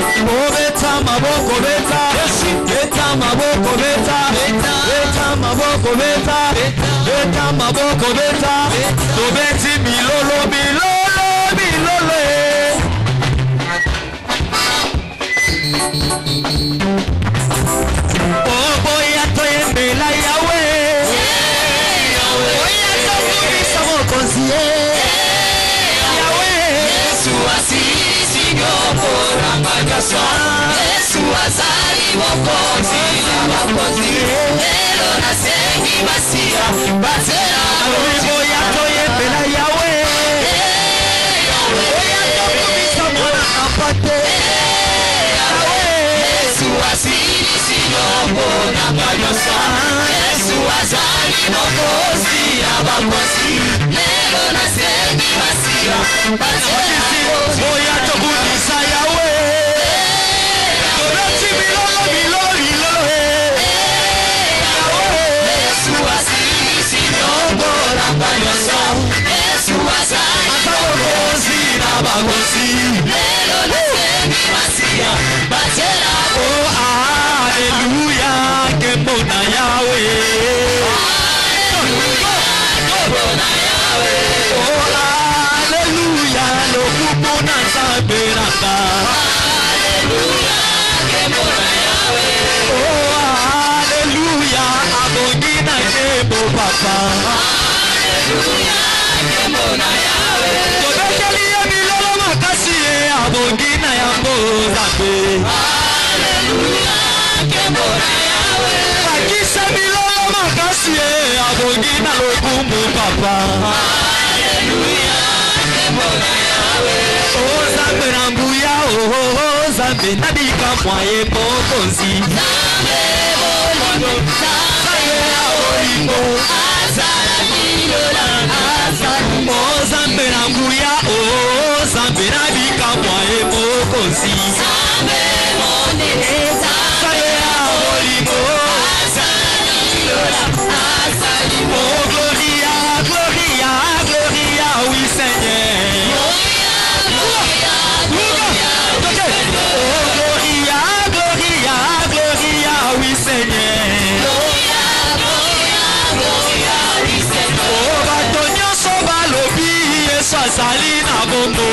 beta maboko beta beta maboko beta beta maboko beta beta maboko beta tobeti milolo milolo milolo oh boya toyembela yawe boya tokubisa mokonzi yawe Yesu asisi nyopora magaso Yesu azali mokonzi abakonzi lelo nasengi masia batela boya toyembela yawe boya tokubisa mwana apate Yesu asisi nyopora magaso Yesu azali mokonzi abakonzi lelo nasengi masia batela boya tokubisa yawe tobeti milolo milolo milolo Yesu asisi nyopora magaso Yesu azali mokonzi abakonzi lelo nasengi masia batela oh haleluya kembona yawe kembona yawe oh haleluya lokubona saberaka haleluya kembona yawe oh haleluya abongina kembo papa haleluya kembona yawe tobekeli ya milolo makasi abongina yango zambe haleluya kembona yawe bakisa milolo makasi abongina lokumu papa haleluya kembona yawe oh zambe nambuya oh zambe nabika mwaye mokonzi zambe bolingo zambe olingo azala milola azala oh zambe nambuya oh zambe nabika mwaye mokonzi zambe moneza zambe olingo azala milola azala oh gloria gloria gloria oui Seigneur gloria gloria gloria oh gloria gloria gloria oui Seigneur gloria gloria gloria oui Seigneur oh batonyo so balobi Yesu azali na bombo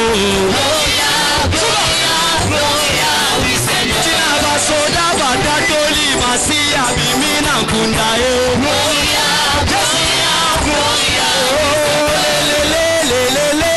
gloria gloria gloria oui Seigneur tina basoda batatoli masia bimina nkunda ye gloria gloria gloria oh lelelelele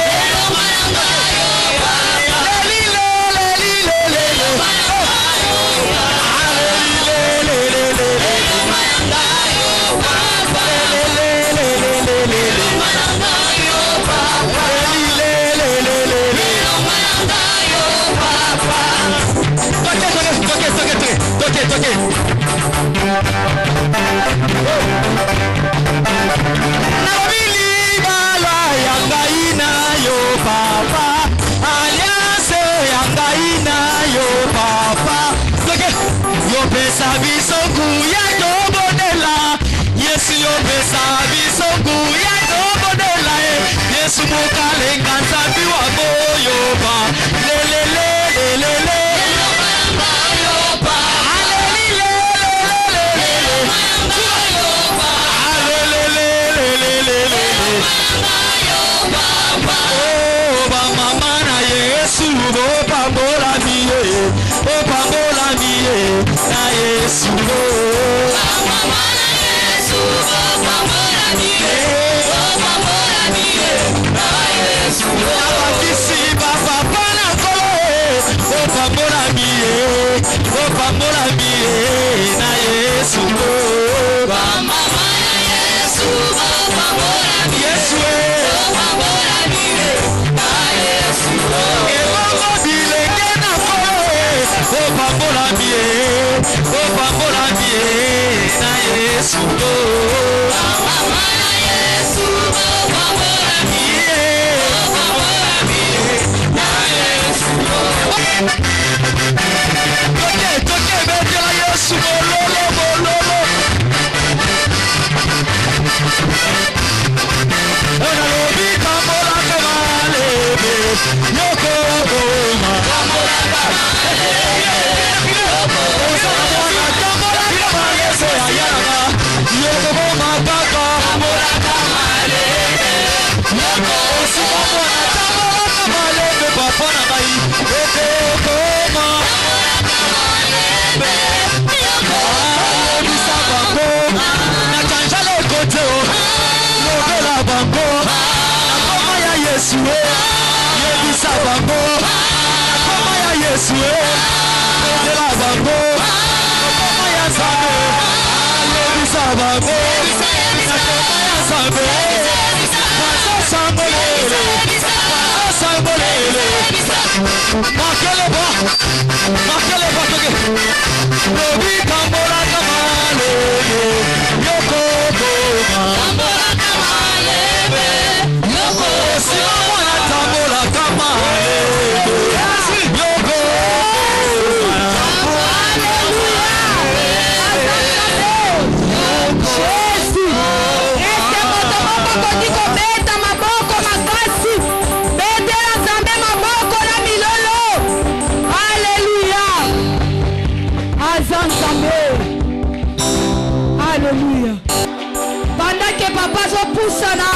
Yesu mukalenga nzambi wa moyo ba lelelelelele Yoko, Bedela bango. Nakoma ya Yesu. Bedela bango. Nakoma ya Nzambe. Alebisa bango. Nakoma ya Nzambe. Bazo sangolele. Bazo sangolele. Marquez le bras. Marquez le bras. Lobi tambola kamale. Yoko boma. Tambola kamale. Yoko simona tambola kamale. Yoko boma. Alléluia. Pendant que papa se pousse là,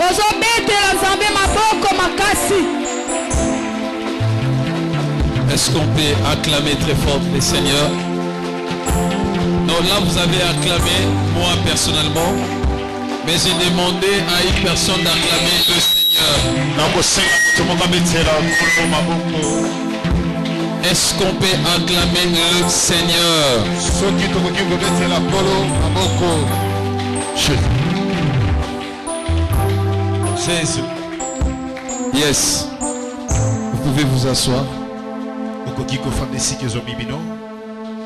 ozo betela nzambe maboko makasi. Est-ce qu'on peut acclamer très fort le Seigneur? Non, là vous avez acclamé, moi personnellement, mais j'ai demandé à une personne d'acclamer le Seigneur. Est-ce qu'on peut acclamer le Seigneur? Jésus. Yes. Vous pouvez vous asseoir.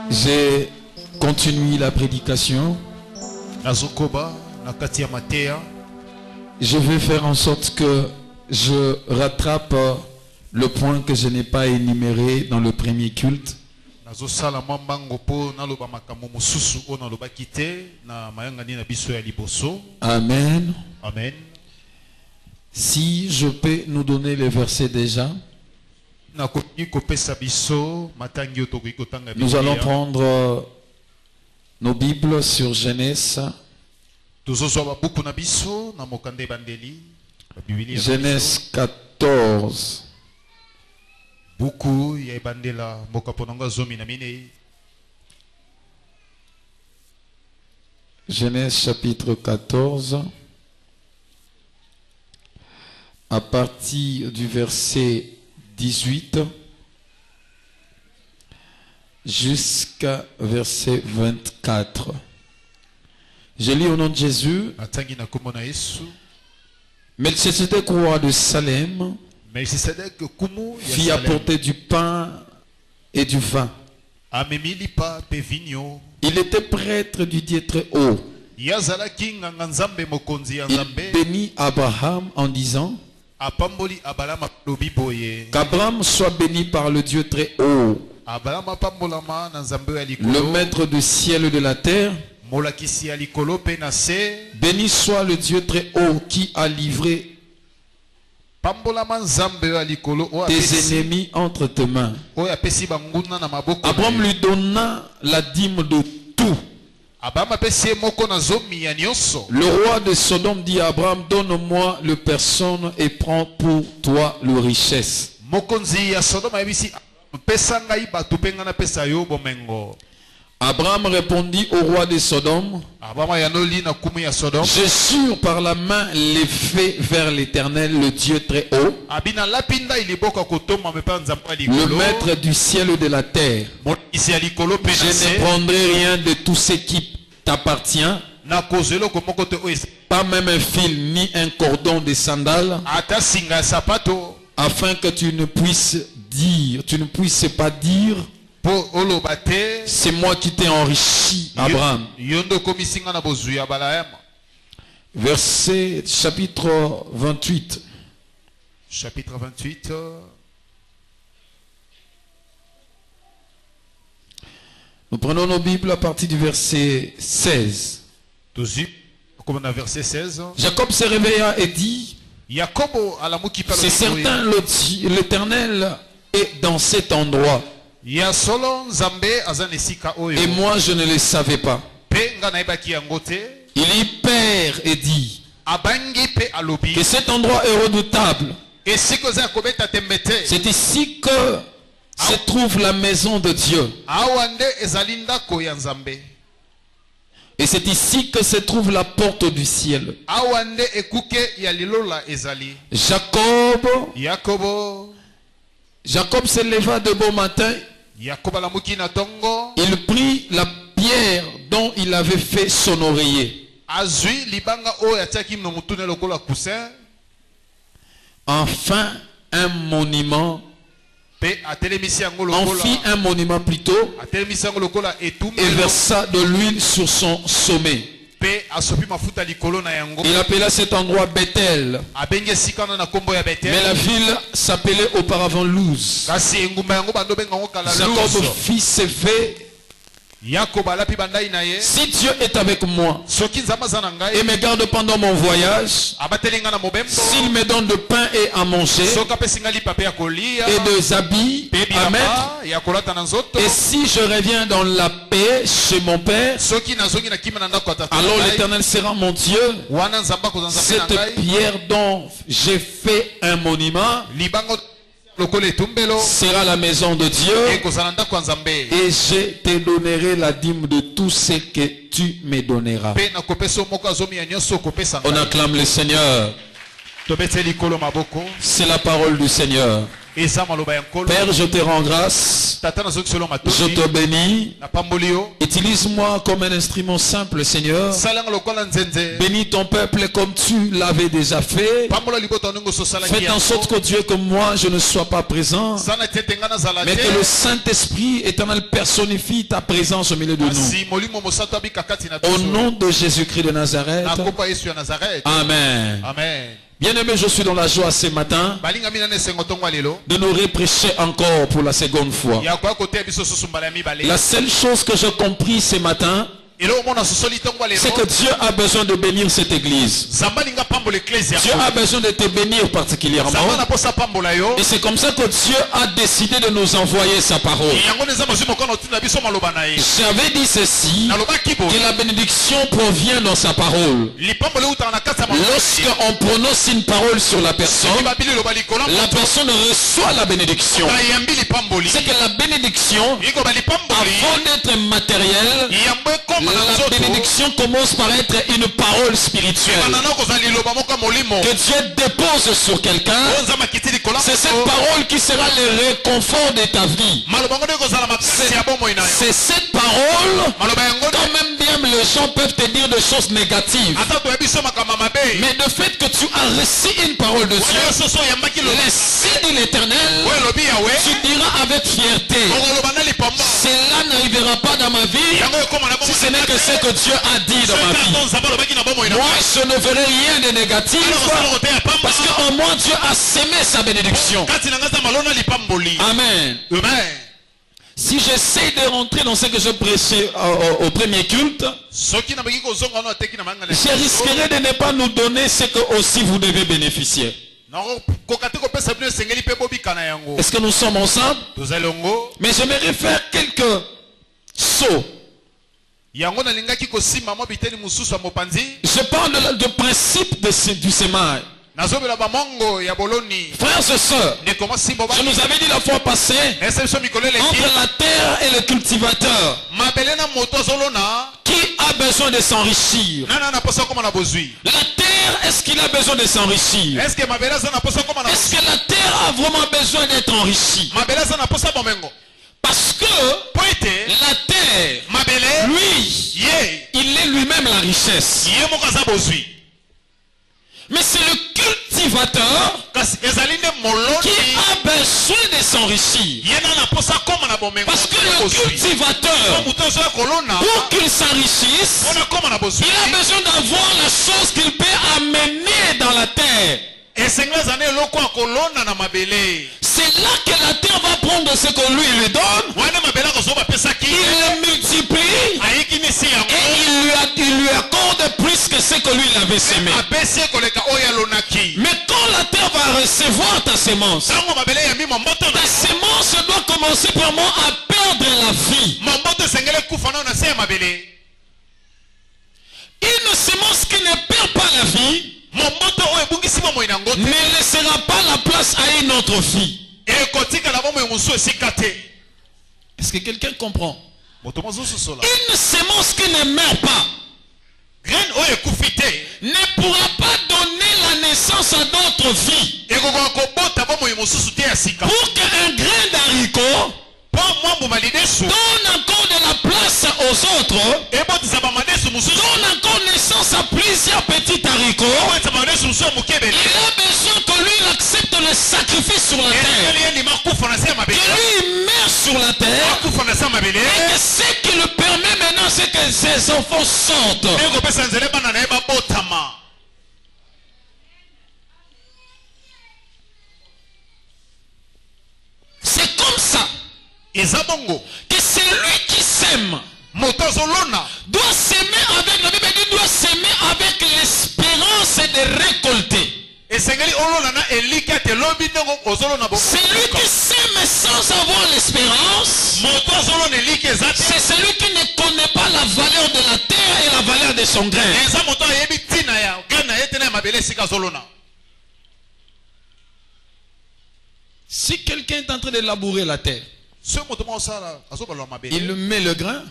J'ai continué la prédication. Je vais faire en sorte que je rattrape le point que je n'ai pas énuméré dans le premier culte. Amen. Amen. Si je peux nous donner les versets déjà. Nous allons prendre nos Bibles sur Genèse. Genèse 14. Genèse chapitre 14. À partir du verset 18 jusqu'à verset 24. Je lis au nom de Jésus. Melchisedec, roi de Salem, fit apporter du pain et du vin. Il était prêtre du Dieu très haut. Il bénit Abraham en disant qu'Abraham soit béni par le Dieu très haut, le maître du ciel et de la terre. Béni soit le Dieu très haut qui a livré tes ennemis entre tes mains. Abraham lui donna la dîme de tout. Le roi de Sodome dit à Abraham, donne-moi le personne et prends pour toi le richesse. Abraham répondit au roi de Sodome, je jure par la main levée vers l'Éternel, le Dieu très haut, le maître du ciel et de la terre, je ne prendrai rien de tout ce qui t'appartient, pas même un fil ni un cordon de sandales, afin que tu ne puisses pas dire, c'est moi qui t'ai enrichi, Abraham. Verset chapitre 28. Chapitre 28. Nous prenons nos Bibles à partir du verset 16. Verset 16. Jacob se réveilla et dit, c'est certain, l'Éternel est dans cet endroit. Et moi je ne le savais pas. Il y perd et dit que cet endroit est redoutable. C'est ici que se trouve la maison de Dieu. Et c'est ici que se trouve la porte du ciel. Jacob Jacob se leva de bon matin. Yakob alamuki na tongo. Il prit la pierre dont il avait fait son oreiller. Azui libanga o yatiaki no mutune lokola coussin. Enfin un monument. En fit un monument plutôt. Et versa de l'huile sur son sommet. Il appela cet endroit Bethel. Mais la ville s'appelait auparavant Luz. Jacob fit ses vœux. Si Dieu est avec moi et me garde pendant mon voyage, s'il me donne de pain et à manger et des habits à mettre, et si je reviens dans la paix chez mon Père, alors l'Éternel sera mon Dieu. Cette pierre dont j'ai fait un monument sera la maison de Dieu, et je te donnerai la dîme de tout ce que tu me donneras. On acclame le Seigneur. C'est la parole du Seigneur. Père, je te rends grâce, je te bénis. Utilise-moi comme un instrument simple, Seigneur. Bénis ton peuple comme tu l'avais déjà fait. Faites en sorte que Dieu comme moi, je ne sois pas présent, mais que le Saint-Esprit éternel personnifie ta présence au milieu de nous. Au nom de Jésus-Christ de Nazareth. Amen. Amen. Bien-aimé, je suis dans la joie ce matin de nous reprêcher encore pour la seconde fois. La seule chose que j'ai compris ce matin, c'est que Dieu a besoin de bénir cette église. Dieu a besoin de te bénir particulièrement. Et c'est comme ça que Dieu a décidé de nous envoyer sa parole. J'avais dit ceci, que la bénédiction provient dans sa parole. Lorsqu'on prononce une parole sur la personne reçoit la bénédiction. C'est que la bénédiction, avant d'être matérielle, la bénédiction commence par être une parole spirituelle que Dieu dépose sur quelqu'un. C'est cette parole qui sera le réconfort de ta vie. C'est cette parole, quand même bien les gens peuvent te dire des choses négatives, mais le fait que tu as reçu une parole de Dieu, le signe de l'Éternel, tu diras avec fierté, cela n'arrivera pas dans ma vie si ce n'est que ce que Dieu a dit dans ma vie. Moi, je ne verrai rien de négatif parce qu'en moi, Dieu a sémé sa bénédiction. Amen. Si j'essaie de rentrer dans ce que je prêchais au premier culte, je risquerais de ne pas nous donner ce que aussi vous devez bénéficier. Est-ce que nous sommes ensemble? Mais j'aimerais faire quelques sauts. Je parle de principe du sémail. Frères et sœurs, je nous avais dit la fois passée, entre la terre et le cultivateur, qui a besoin de s'enrichir? La terre, est-ce qu'il a besoin de s'enrichir? Est-ce que la terre a vraiment besoin d'être enrichie? Parce que la terre, lui, il est lui-même la richesse. Mais c'est le cultivateur qui a besoin de s'enrichir. Parce que le cultivateur, pour qu'il s'enrichisse, il a besoin d'avoir la chose qu'il peut amener dans la terre. C'est là que la terre va prendre ce que lui donne. Il le multiplie et il lui accorde plus que ce que lui avait semé. Mais quand la terre va recevoir ta semence, ta semence doit commencer vraiment à perdre la vie. Une semence qui ne perd pas la vie ne laissera pas la place à une autre vie. Est-ce que quelqu'un comprend? Une semence qui ne meurt pas ne pourra pas donner la naissance à d'autres vies. pour qu'un grain d'haricot donne encore de la place aux autres, donne encore naissance à plusieurs petits haricots, il a besoin que lui il accepte le sacrifice sur la terre, que lui meurt sur la terre, et que ce qui le permet maintenant c'est que ses enfants sortent. C'est comme ça que c'est lui qui sème doit s'aimer avec, la Bible dit, doit s'aimer avec l'espérance de récolter. C'est lui qui sème sans avoir l'espérance. C'est celui qui ne connaît pas la valeur de la terre et la valeur de son grain. Si quelqu'un est en train de labourer la terre, il met le grain.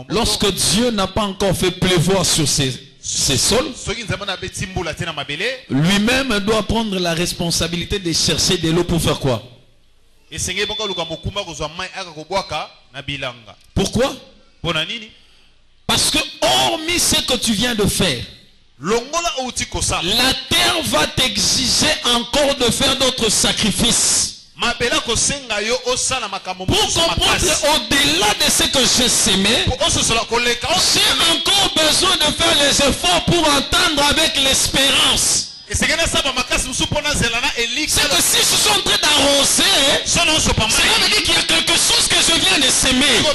Lorsque Dieu n'a pas encore fait pleuvoir sur ces sols, lui-même doit prendre la responsabilité de chercher de l'eau pour faire quoi? Pourquoi? Parce que hormis ce que tu viens de faire, la terre va t'exiger encore de faire d'autres sacrifices. Pour comprendre au-delà de ce que j'ai sémé, j'ai encore besoin de faire les efforts pour entendre avec l'espérance. C'est que si je suis en train d'arroser, cela veut dire qu'il y a quelque chose que je viens de s'aimer.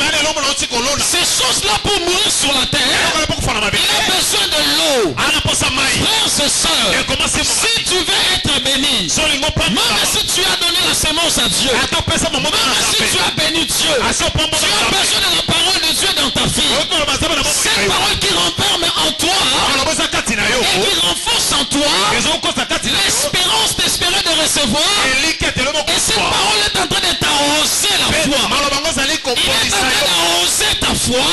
Ces choses-là pour mourir sur la terre, il a besoin de l'eau. Frères et sœurs, si tu veux être béni, même si tu as donné la semence à Dieu, même si tu as béni Dieu, tu as besoin de la parole de Dieu dans ta vie. Cette parole qui renferme en toi et qui renforce en toi l'espérance d'espérer de recevoir. Et cette parole est en train de t'arroser la foi. Il est en train d'arroser ta foi.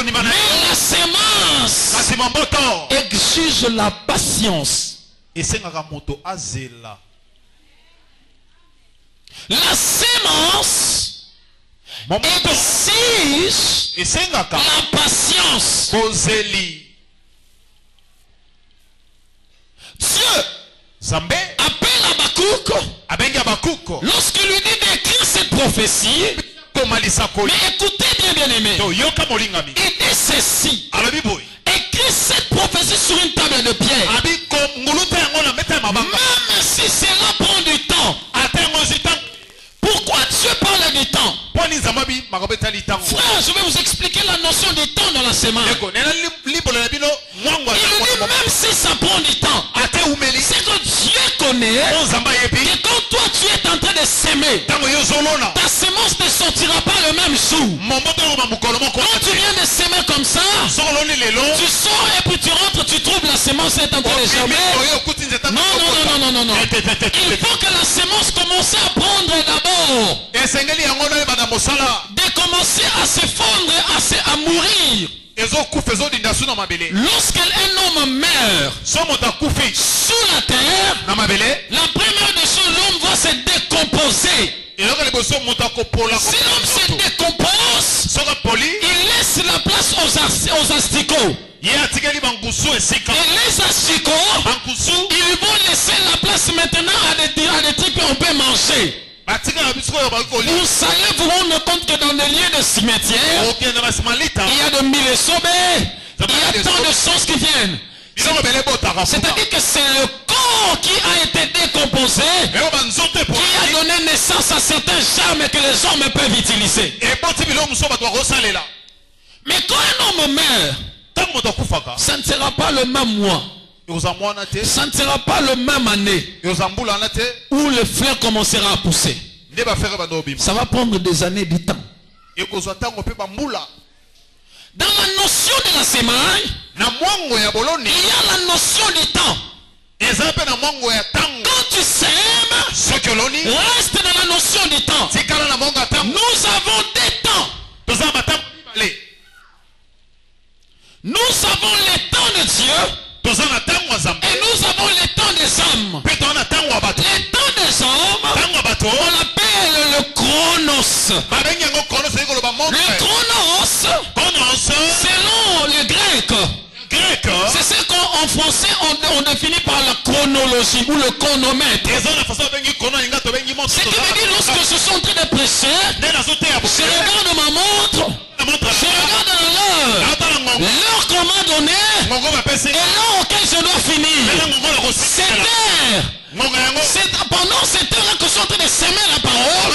Mais la semence exige la patience. La semence exige la patience. Dieu appelle Habakkuk lorsqu'il lui dit d'écrire cette prophétie. Mais écoutez bien aimé, il dit ceci: écris cette prophétie sur une table de pierre. Même si cela prend du temps. Pourquoi Dieu parle du temps? Frère, je vais vous expliquer la notion du temps dans la semence. Il dit même si ça prend du temps, c'est que Dieu connaît que quand toi tu es en train de s'aimer, ta semence ne sortira pas le même jour. Quand tu viens de s'aimer comme ça, tu sors et puis tu rentres, tu trouves la semence est en train de germer. Non. Il faut que la semence commence à prendre d'abord, de commencer à se fondre, à mourir. Lorsqu'un homme meurt sous la terre, la première des choses, l'homme va se décomposer. Si l'homme se décompose, il laisse la place aux asticots. Et les asticots, ils vont laisser la place maintenant à des trucs qu'on peut manger. Vous savez vous rendre compte que dans les lieux de cimetière, il y a de mille sommets, il y a tant de choses qui viennent. C'est-à-dire que c'est le corps qui a été décomposé qui a donné naissance à certains charmes que les hommes peuvent utiliser. Mais quand un homme meurt, ça ne sera pas le même mois. Ça ne sera pas le même année où le fleur commencera à pousser. Ça va prendre des années du temps. Dans la notion de la semaille, il y a la notion du temps. Quand tu sèmes, reste dans la notion du temps. Nous avons des temps. Nous avons les temps de Dieu. Et nous avons les temps des hommes. Les temps Le chronos, selon le grec, c'est ce qu'en français on définit par la chronologie ou le chronomètre. Ce qui veut dire lorsque je suis en train de prêcher, je regarde ma montre, je regarde l'heure qu'on m'a donnée et l'heure auquel je dois finir. C'est pendant cette heure-là que je suis en train de semer la parole,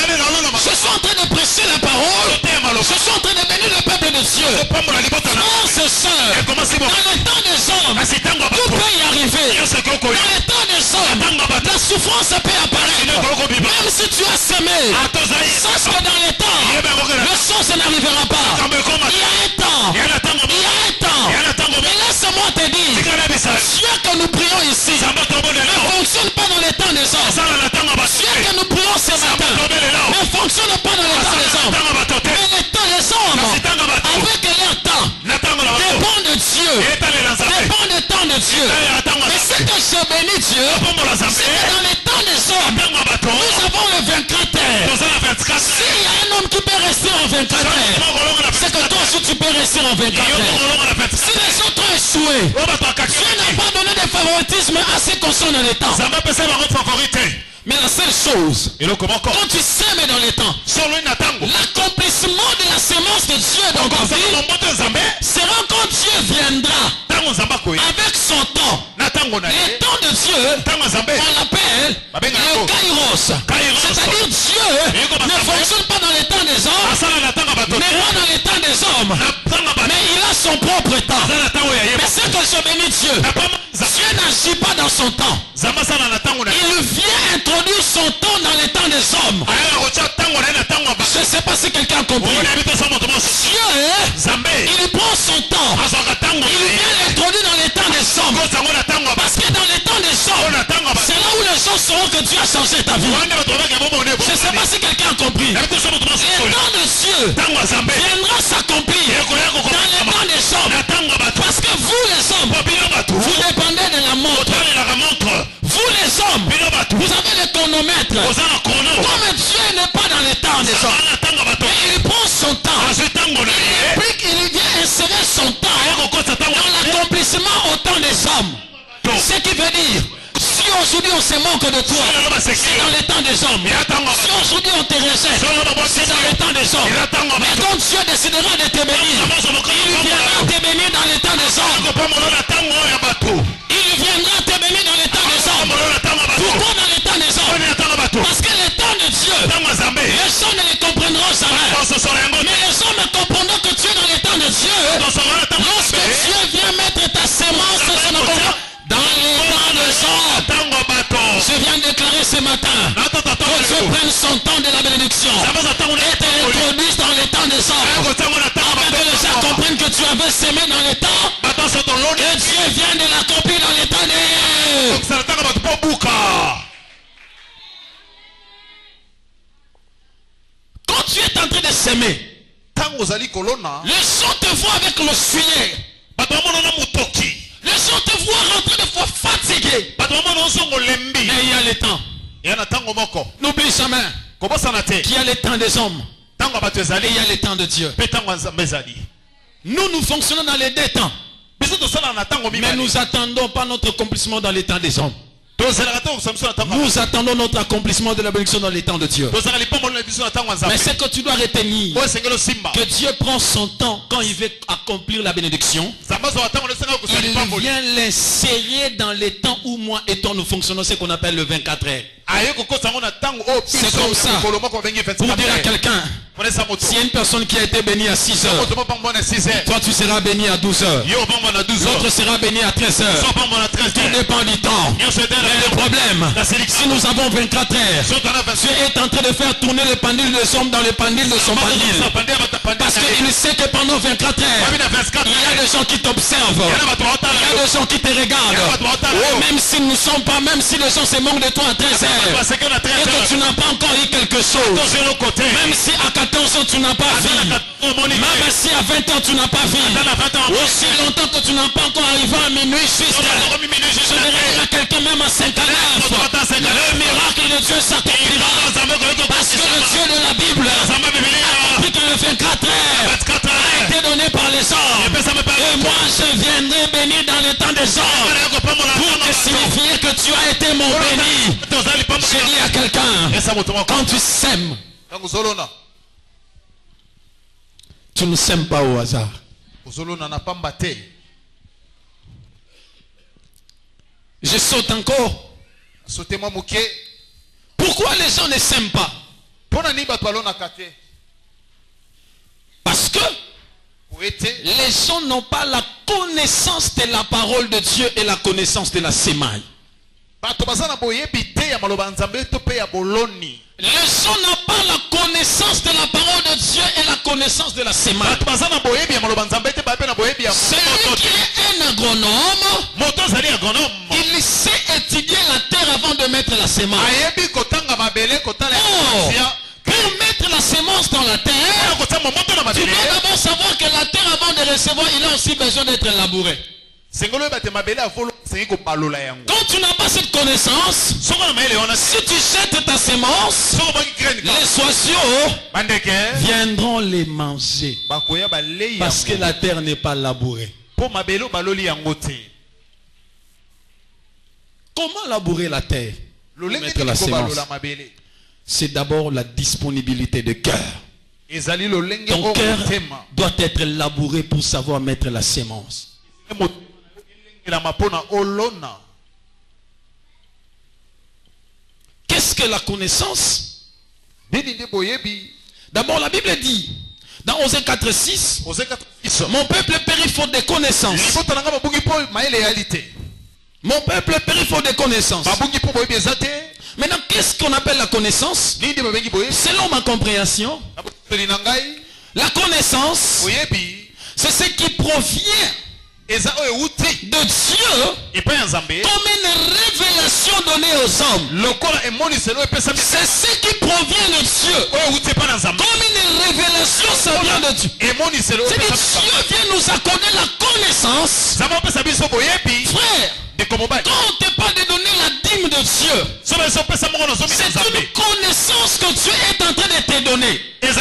je suis en train de prêcher la parole, je suis en train de bénir le peuple de Dieu. Frères et sœurs, dans le temps des hommes, tout peut y arriver. Dans le temps des hommes, la souffrance peut apparaître. Même si tu as semé, sache que dans le temps, le chose n'arrivera pas. Il y a un temps. Mais laisse-moi te dire, Dieu que nous prions ici ne fonctionne pas dans les temps des hommes. Dieu que nous prions ce matin ne fonctionne pas dans les temps des hommes. Mais les temps des hommes, avec leur temps, dépend de Dieu. Dépend du temps de Dieu. Mais ce que je bénis Dieu, c'est que dans les temps des hommes, nous avons le 24 heures. S'il y a un homme qui peut rester en 24 heures, c'est que toi aussi tu peux rester en 24 heures. Si les autres ont échoué, Dieu n'a pas donné de favoritisme à ceux qui sont dans les temps. Mais la seule chose, quand tu sèmes dans les temps, l'accomplissement de la sémence de Dieu dans ta vie sera quand Dieu viendra avec son temps. Les temps de Dieu, on l'appelle le kairos. C'est-à-dire Dieu ne fonctionne pas dans les temps des hommes, mais pas dans les temps des hommes. Mais il a son propre temps. Mais c'est que je bénis Dieu. Dieu n'agit pas dans son temps. Il vient introduire son temps dans les temps des hommes. Je ne sais pas si quelqu'un a compris. Dieu, il prend son temps. Il vient l'introduire dans les temps des hommes. Parce que dans les temps des hommes, c'est là où les gens sauront que Dieu a changé ta vie. Je ne sais pas si quelqu'un a compris. Les temps de Dieu viendra s'accomplir dans les temps des hommes. Parce que vous les hommes, vous dépendez de la montre. Vous les hommes, vous avez le chronomètre. Comme Dieu n'est pas dans les temps des hommes, mais il prend son temps. Il vient insérer son temps dans l'accomplissement au temps des hommes. Ce qui veut dire, si aujourd'hui on se moque de toi, c'est dans les temps des hommes. Si aujourd'hui on te rejette, c'est dans les temps des hommes. Mais quand Dieu décidera de te bénir, il viendra te bénir dans les temps des hommes. Il viendra te bénir dans les temps des hommes. Pourquoi dans les temps des hommes? Parce que les temps de Dieu, les gens ne les comprendront jamais. Mais les gens ne comprendront que tu es dans les temps de Dieu. Lorsque Dieu vient mettre ta sémence dans les temps des hommes. Je viens de déclarer ce matin que Dieu prenne son temps de la bénédiction et te introduise dans les temps des hommes. Afin que les gens comprennent que tu avais semé dans les temps et Dieu vient de l'accomplir dans les temps des... Quand tu es en train de s'aimer, les gens te voient avec le sujet. Les gens te voient rentrer de fois fatigué. Mais il y a le temps. N'oublie jamais qu'il y a le temps des hommes et il y a le temps de Dieu. Nous fonctionnons dans les deux temps. Mais nous attendons pas notre accomplissement dans les temps des hommes. Nous attendons notre accomplissement de la bénédiction dans les temps de Dieu. Mais c'est que tu dois retenir que Dieu prend son temps quand il veut accomplir la bénédiction. Il vient l'insérer dans les temps où moi et toi nous fonctionnons, ce qu'on appelle le 24 heures. C'est comme ça. Pour dire à quelqu'un, s'il y a une personne qui a été bénie à 6 heures, toi tu seras béni à 12 heures. L'autre sera béni à 13 heures. Tout dépend du temps. Mais le problème, si nous avons 24 heures, Dieu est en train de faire tourner le pendule des hommes dans le pendule de son pendule. Parce qu'il sait que pendant 24 heures, il y a des gens qui t'observent. Il y a des gens qui te regardent. Même s'ils ne sont pas, même si les gens se moquent de toi à 13 heures, et que tu n'as pas encore eu quelque chose, même si à 14 ans tu n'as pas vu, même si à 20 ans tu n'as pas vu, aussi longtemps que tu n'as pas encore arrivé à minuit juste, je verrai quelqu'un même à 59, le miracle de Dieu s'accomplira. Parce que le Dieu de la Bible temps des hommes pour te signifier que tu as été mon béni. Je dis à quelqu'un, quand tu sèmes, tu ne sèmes pas au hasard. Je saute encore. Pourquoi les gens ne s'aiment pas? Parce que les gens n'ont pas la connaissance de la parole de Dieu et la connaissance de la sémaille. Les gens n'ont pas la connaissance de la parole de Dieu et la connaissance de la sémaille. Celui qui est un agronome, il sait étudier la terre avant de mettre la sémaille. Pour mettre la sémence dans la terre, tu dois d'abord savoir que la terre, avant de recevoir, il a aussi besoin d'être labourée. Quand tu n'as pas cette connaissance, si tu jettes ta sémence, les oiseaux viendront les manger. Parce que la terre n'est pas labourée. Comment labourer la terre? Mettre la sémence. C'est d'abord la disponibilité de cœur. Ton cœur doit être labouré pour savoir mettre la sémence. Qu'est-ce que la connaissance? D'abord la Bible dit dans Osée 4:6, mon peuple périt faute de connaissance. Mon peuple périt faute de connaissance. Maintenant, qu'est-ce qu'on appelle la connaissance? Selon ma compréhension, la connaissance, c'est ce qui provient de Dieu comme une révélation donnée aux hommes. C'est ce qui provient de Dieu comme une révélation, ça vient de Dieu. C'est que Dieu vient nous accorder la connaissance. Frère, quand on te parle de donner la dîme de Dieu, c'est une connaissance que Dieu est en train de te donner. La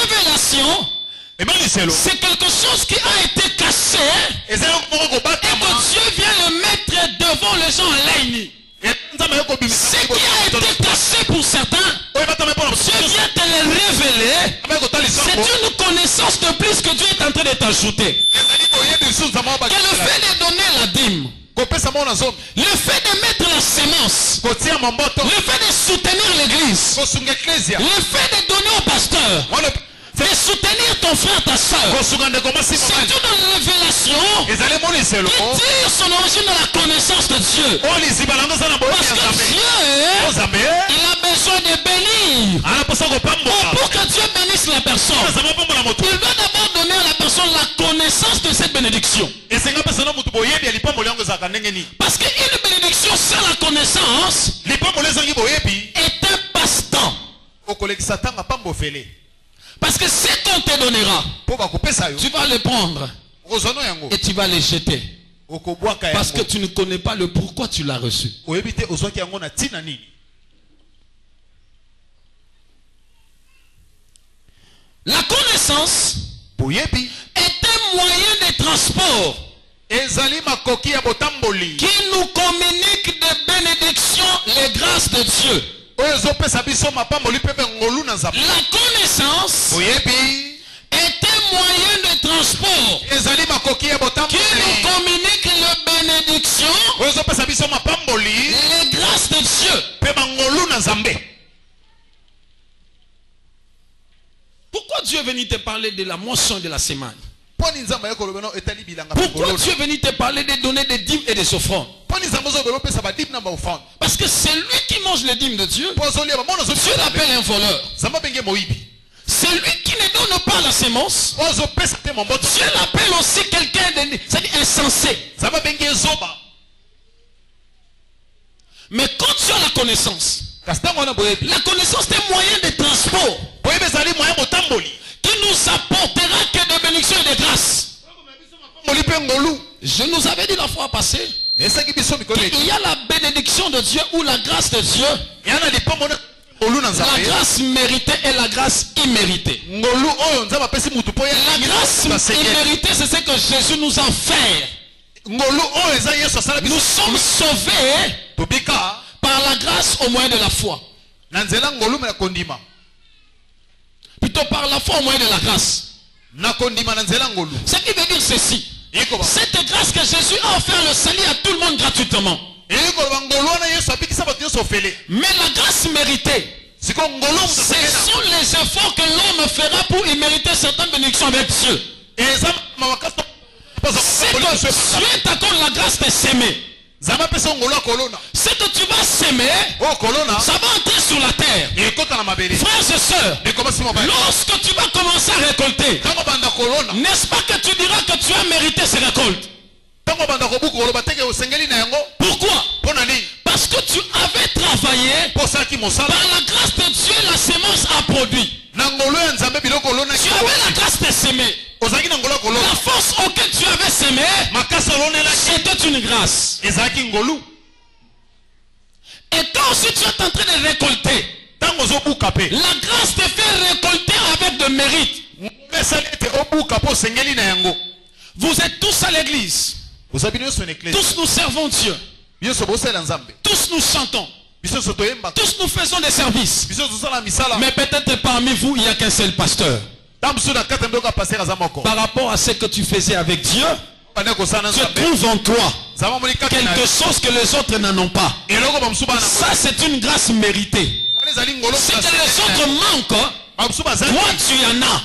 révélation, c'est quelque chose qui a été caché et que Dieu vient le mettre devant les gens en ligne. Ce qui a été caché pour certains, Dieu vient te le révéler. C'est une connaissance de plus que Dieu est en train de t'ajouter. Que le fait de donner la dîme, le fait de mettre la sémence, le fait de soutenir l'église, le fait de donner au pasteur, de soutenir ton frère, ta soeur, c'est une révélation qui tire son origine dans la connaissance de Dieu. Parce que Dieu, il a besoin de bénir. Pour que Dieu bénisse la personne, il va d'abord donner à la personne la connaissance de cette bénédiction. Parce qu'une bénédiction sans la connaissance est un passe-temps. Parce que ce qu'on te donnera, tu vas le prendre et tu vas le jeter. Parce que tu ne connais pas le pourquoi tu l'as reçu. La connaissance est un moyen de transport qui nous communique des bénédictions, les grâces de Dieu. La connaissance est un moyen de transport qui nous communique les bénédictions, les grâces de Dieu. Pourquoi Dieu est venu te parler de la moisson et de la sémaille? Pourquoi Dieu est venu te parler de donner des dîmes et des offrandes? Parce que c'est lui qui mange les dîmes de Dieu. Dieu l'appelle un voleur. C'est lui qui ne donne pas la sémence. Dieu l'appelle aussi quelqu'un d'insensé. Mais quand tu as la connaissance est un moyen de transport qui nous apportera que de bénédictions et de grâces. Je nous avais dit la fois passée qu'il y a la bénédiction de Dieu ou la grâce de Dieu, la grâce méritée et la grâce imméritée. La grâce imméritée, c'est ce que Jésus nous a offert. Nous sommes sauvés par la grâce au moyen de la foi. Plutôt par la foi au moyen de la grâce. Ce qui veut dire ceci. Cette grâce que Jésus a offert le salut à tout le monde gratuitement. Mais la grâce méritée, ce sont les efforts que l'homme fera pour y mériter certaines bénédictions avec Dieu. C'est que Dieu t'accorde la grâce de s'aimer. Ce que tu vas s'aimer, ça va entrer sur la terre. Frères et sœurs, lorsque tu vas commencer à récolter, n'est-ce pas que tu diras que tu as mérité ces récoltes? Pourquoi? Parce que tu avais travaillé, par la grâce de Dieu, la semence a produit. Tu avais la grâce de s'aimer. La force auquel tu avais s'aimé, c'était une grâce. Et quand aussi tu es en train de récolter, la grâce te fait récolter avec de mérite. Vous êtes tous à l'église. Tous nous servons Dieu. Tous nous chantons. Tous nous faisons des services. Mais peut-être parmi vous, il n'y a qu'un seul pasteur. Par rapport à ce que tu faisais avec Dieu, tu trouves en toi quelque chose que les autres n'en ont pas. Ça, c'est une grâce méritée. C'est que les autres manquent. Toi, tu en as.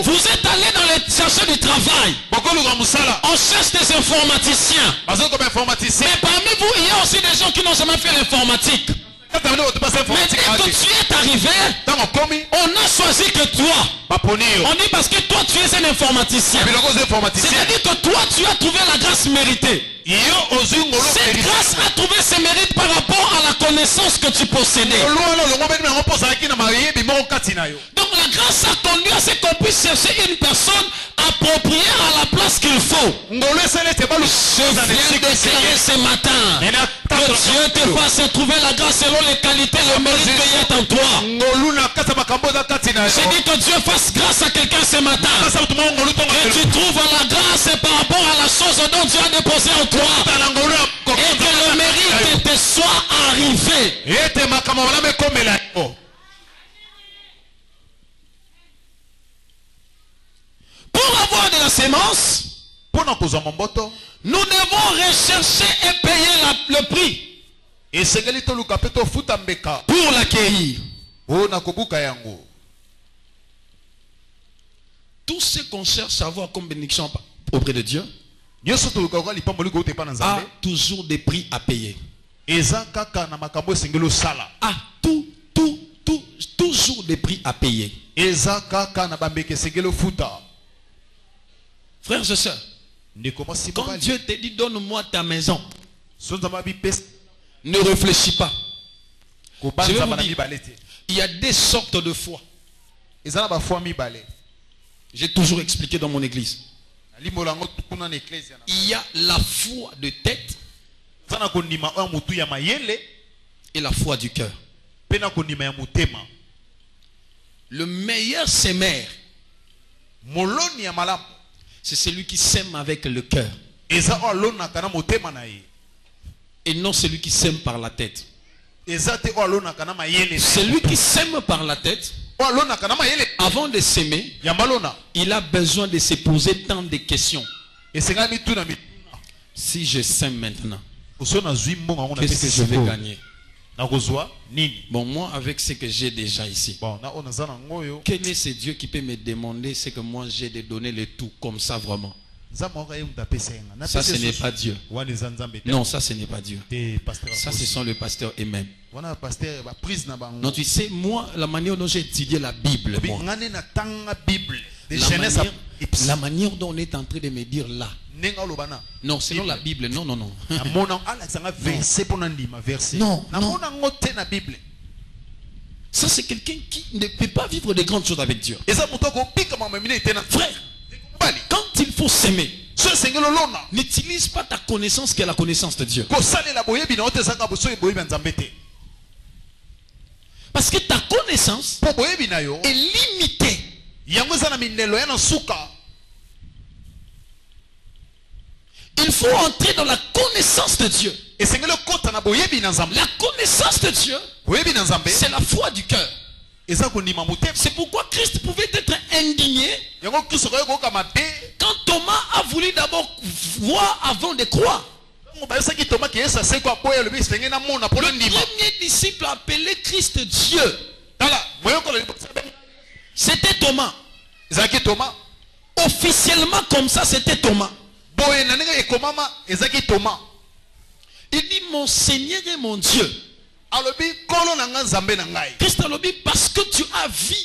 Vous êtes allé dans les chercher du travail. On cherche des informaticiens. Mais parmi vous, il y a aussi des gens qui n'ont jamais fait l'informatique. Mais dès que tu es arrivé, on a choisi que toi. On dit parce que toi tu es un informaticien. C'est-à-dire que toi tu as trouvé la grâce méritée. Cette grâce a trouvé ses mérites par rapport à la connaissance que tu possédais. Donc la grâce a conduit à ce qu'on puisse chercher une personne appropriée à la place qu'il faut. Je viens déclarer ce matin que Dieu te fasse trouver la grâce selon les qualités et le mérite qu'il y a en toi. J'ai dit que Dieu fasse grâce à quelqu'un ce matin. Que tu trouves la grâce par rapport à la chose dont Dieu a déposé en toi. Et que le mérite te soit arrivé. Pour avoir de la sémence, nous devons rechercher et payer le prix pour l'accueillir. Tout ce qu'on cherche à avoir comme bénédiction auprès de Dieu a toujours des prix à payer. Toujours des prix à payer. Frères et sœurs, quand Dieu te dit donne-moi ta maison, ne réfléchis pas. Je vais vous dire, il y a des sortes de foi. J'ai toujours expliqué dans mon église. Il y a la foi de tête et la foi du cœur. Le meilleur sémère, c'est celui qui sème avec le cœur et non celui qui sème par la tête. Celui qui sème par la tête, avant de s'aimer, il a besoin de se poser tant de questions. Si je sème maintenant, qu'est-ce que je vais gagner? Bon, moi, avec ce que j'ai déjà ici, quel est ce Dieu qui peut me demander ce que moi j'ai de donner le tout comme ça vraiment? Ça, ce n'est pas Dieu. Non, ça, ce n'est pas Dieu. Ça, ce sont les pasteurs eux-mêmes. Non, tu sais, moi, la manière dont j'ai étudié la Bible, la manière dont on est en train de me dire là. Non, selon la Bible, non. Non. Ça, c'est quelqu'un qui ne peut pas vivre de grandes choses avec Dieu. Frère, quand il faut s'aimer, n'utilise pas ta connaissance qui est la connaissance de Dieu. Parce que ta connaissance est limitée. Il faut entrer dans la connaissance de Dieu. Et c'est le kota na boyebi na nzambe. La connaissance de Dieu, Boyebi na nzambe. c'est la foi du cœur. Eza kondima motema. C'est pourquoi Christ pouvait être indigné Yango Kristo ko ko kamabe. quand Thomas a voulu d'abord voir avant de croire. Ngo ba yesa ki Thomas ki yesa se ko boye le bi senge na mona pour Le ndima. premier disciple appelé Christ Dieu, Tala, moyo ko le c'était Thomas. Ezaki Thomas. Officiellement comme ça, c'était Thomas. Boye na ninga ekomama ezaki Thomas. Il dit mon Seigneur et mon Dieu. Alobi kolo na nga nzambe na ngai. Christ a dit parce que tu as vu,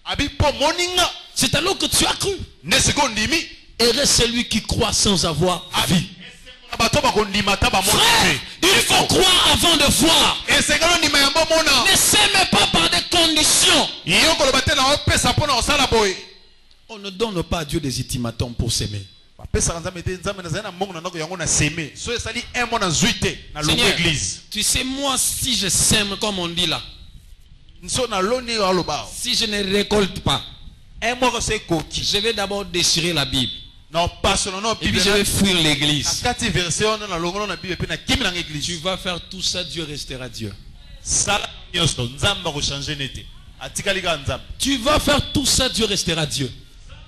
Abi po moninga. c'est alors que tu as cru. Ne sekondimi. Heureux celui qui croit sans avoir vu. Bato ba kondima ta ba mona. Frère, il faut croire avant de voir. Et c'est que ndima yambo mona. Ne s'aime pas par des conditions. Yo ko lo batela o pesa pona osala boye. On ne donne pas à Dieu des ultimatums pour s'aimer. Seigneur, tu sais, moi, si je sème, comme on dit là, si je ne récolte pas, je vais d'abord déchirer la Bible. Et puis je vais fuir l'église. Tu vas faire tout ça, Dieu restera Dieu. Tu vas faire tout ça, Dieu restera Dieu.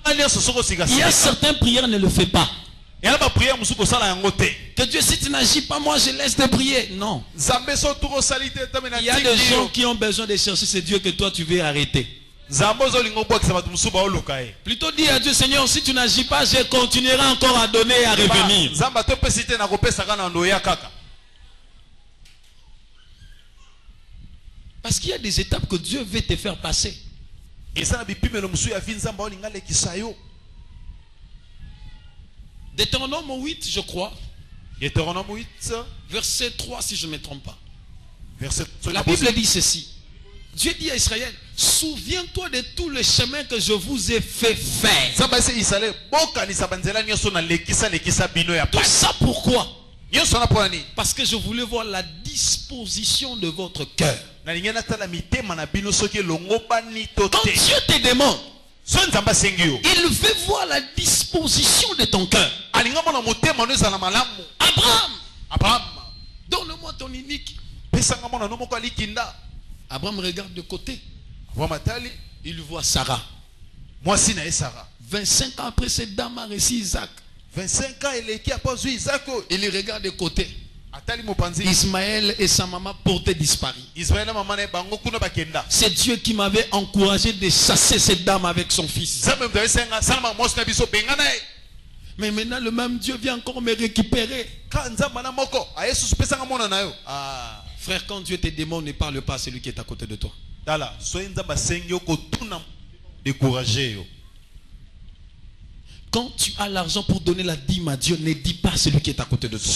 Il y a certaines prières, ne le fais pas. Que Dieu, si tu n'agis pas, moi je laisse te prier. Non. Il y a des gens qui ont besoin de chercher ce Dieu que toi tu veux arrêter. Plutôt dis à Dieu, Seigneur, si tu n'agis pas, je continuerai encore à donner et à revenir. Parce qu'il y a des étapes que Dieu veut te faire passer. Deutéronome 8, je crois. Deutéronome 8, verset 3, si je ne me trompe pas. La Bible dit ceci. Dieu dit à Israël, souviens-toi de tous les chemins que je vous ai fait faire. Tout ça pourquoi? Parce que je voulais voir la disposition de votre cœur. Quand Dieu te demande, il veut voir la disposition de ton cœur. Abraham, donne-moi ton unique. Abraham regarde de côté. Il voit Sarah. 25 ans après, cette dame a reçu Isaac. 25 ans, Il regarde de côté. Ismaël et sa maman portaient disparu. C'est Dieu qui m'avait encouragé de chasser cette dame avec son fils. Mais maintenant le même Dieu vient encore me récupérer. Frère, quand Dieu te demande, ne parle pas à celui qui est à côté de toi. Quand tu as l'argent pour donner la dîme à Dieu, ne dis pas à celui qui est à côté de toi.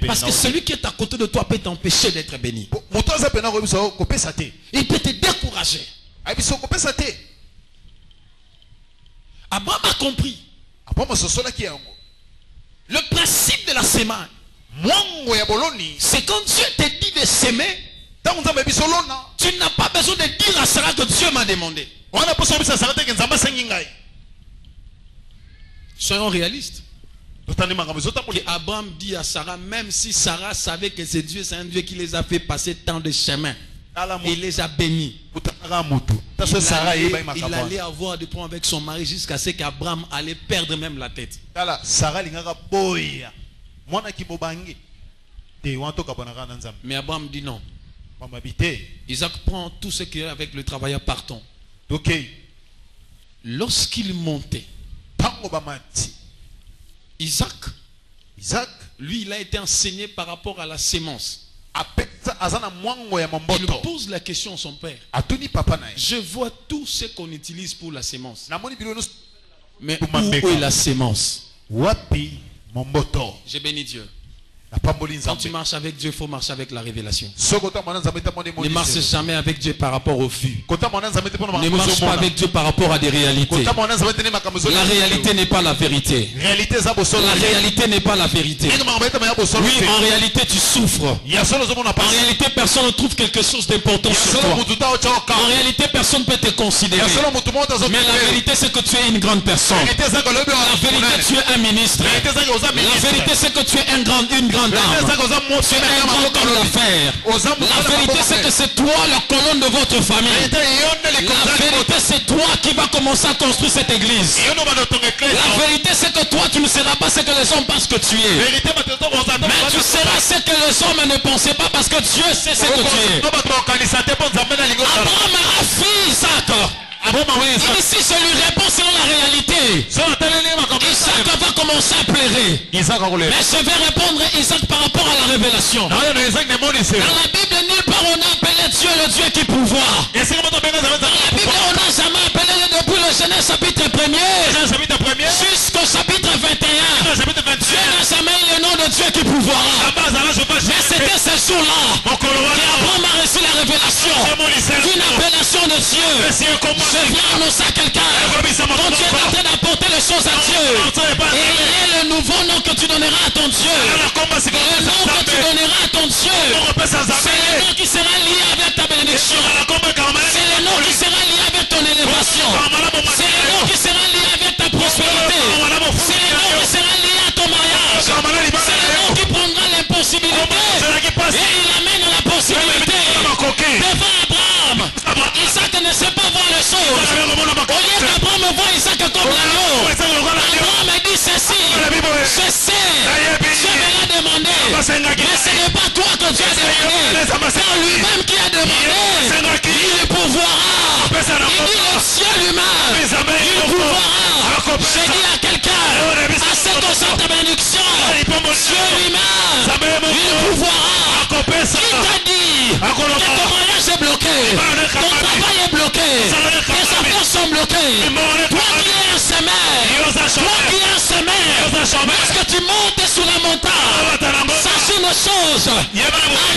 Parce que celui qui est à côté de toi peut t'empêcher d'être béni. Il peut te décourager. Abraham a compris le principe de la sémence. C'est quand Dieu te dit de s'aimer, tu n'as pas besoin de dire à Sarah que Dieu m'a demandé. Soyons réalistes. Et Abraham dit à Sarah, même si Sarah savait que c'est Dieu, c'est un Dieu qui les a fait passer tant de chemins, il les a bénis. Il allait avoir des problèmes avec son mari jusqu'à ce qu'Abraham allait perdre même la tête. Mais Abraham dit non. Isaac prend tout ce qu'il y a avec le travailleur partant. Lorsqu'il montait, Isaac, lui, il a été enseigné par rapport à la sémence. Il pose la question à son père. Je vois tout ce qu'on utilise pour la sémence. Mais où est la sémence? J'ai béni Dieu. Quand tu marches avec Dieu, il faut marcher avec la révélation. Ne marche jamais avec Dieu par rapport au vu. Ne marche pas avec Dieu par rapport à des réalités. La réalité n'est pas la vérité. La réalité n'est pas la vérité. Oui, en réalité, tu souffres. En réalité, personne ne trouve quelque chose d'important sur toi. En réalité, personne ne peut te considérer. Mais la vérité, c'est que tu es une grande personne. La vérité, tu es un ministre. La vérité, c'est que tu es une grande dame. Tu es un grand homme d'affaires. La vérité, c'est que c'est toi la colonne de votre famille. La vérité, c'est toi qui vas commencer à construire cette église. La vérité, c'est que toi, tu ne seras pas ce que les hommes pensent que tu es. Mais tu seras ce que les hommes ne pensaient pas parce que Dieu sait ce que tu es. Abraham a fui Isaac. Ici, je lui réponds selon la réalité. Isaac va commencer à pleurer. Mais je vais répondre à Isaac par rapport à la révélation. Dans la Bible, nulle part on a appelé Dieu le Dieu qui pouvoir. Dans la Bible, on n'a jamais appelé depuis le Genèse chapitre 1er jusqu'au chapitre 21. Dieu n'a jamais eu le nom de Dieu qui pouvoir. Mais c'était ce jour-là qu'Abraham a reçu la révélation d'une appellation de Dieu. Je viens annoncer à quelqu'un, quand tu es en train d'apporter les choses à Dieu, et il est le nouveau nom que tu donneras à ton Dieu. Le nom que tu donneras à ton Dieu, c'est le nom qui sera lié avec ta bénédiction. C'est le nom qui sera lié avec ton élévation. C'est le nom qui sera lié avec ta prospérité. C'est le nom qui sera lié à ton mariage. C'est le nom qui prendra l'impossibilité et il amène la possibilité. Devant Abraham, Isaac ne sait pas voir les choses. Au lieu qu'Abraham voit Isaac comme l'agneau, Abraham a dit ceci. Je sais, Dieu me l'a demandé. Mais ce n'est pas toi que Dieu a demandé. C'est lui-même qui a demandé. Il pourvoira. Il dit le ciel lui-même. Il pourvoira. Je dis à quelqu'un, à cette chose ta bénédiction, Dieu lui-même, il pourvoira. Qui t'a dit que ton mariage est bloqué, ton travail est bloqué, tes affaires sont bloquées, toi qui es un semeur, lorsque tu montes sur la montagne, sache une chose, en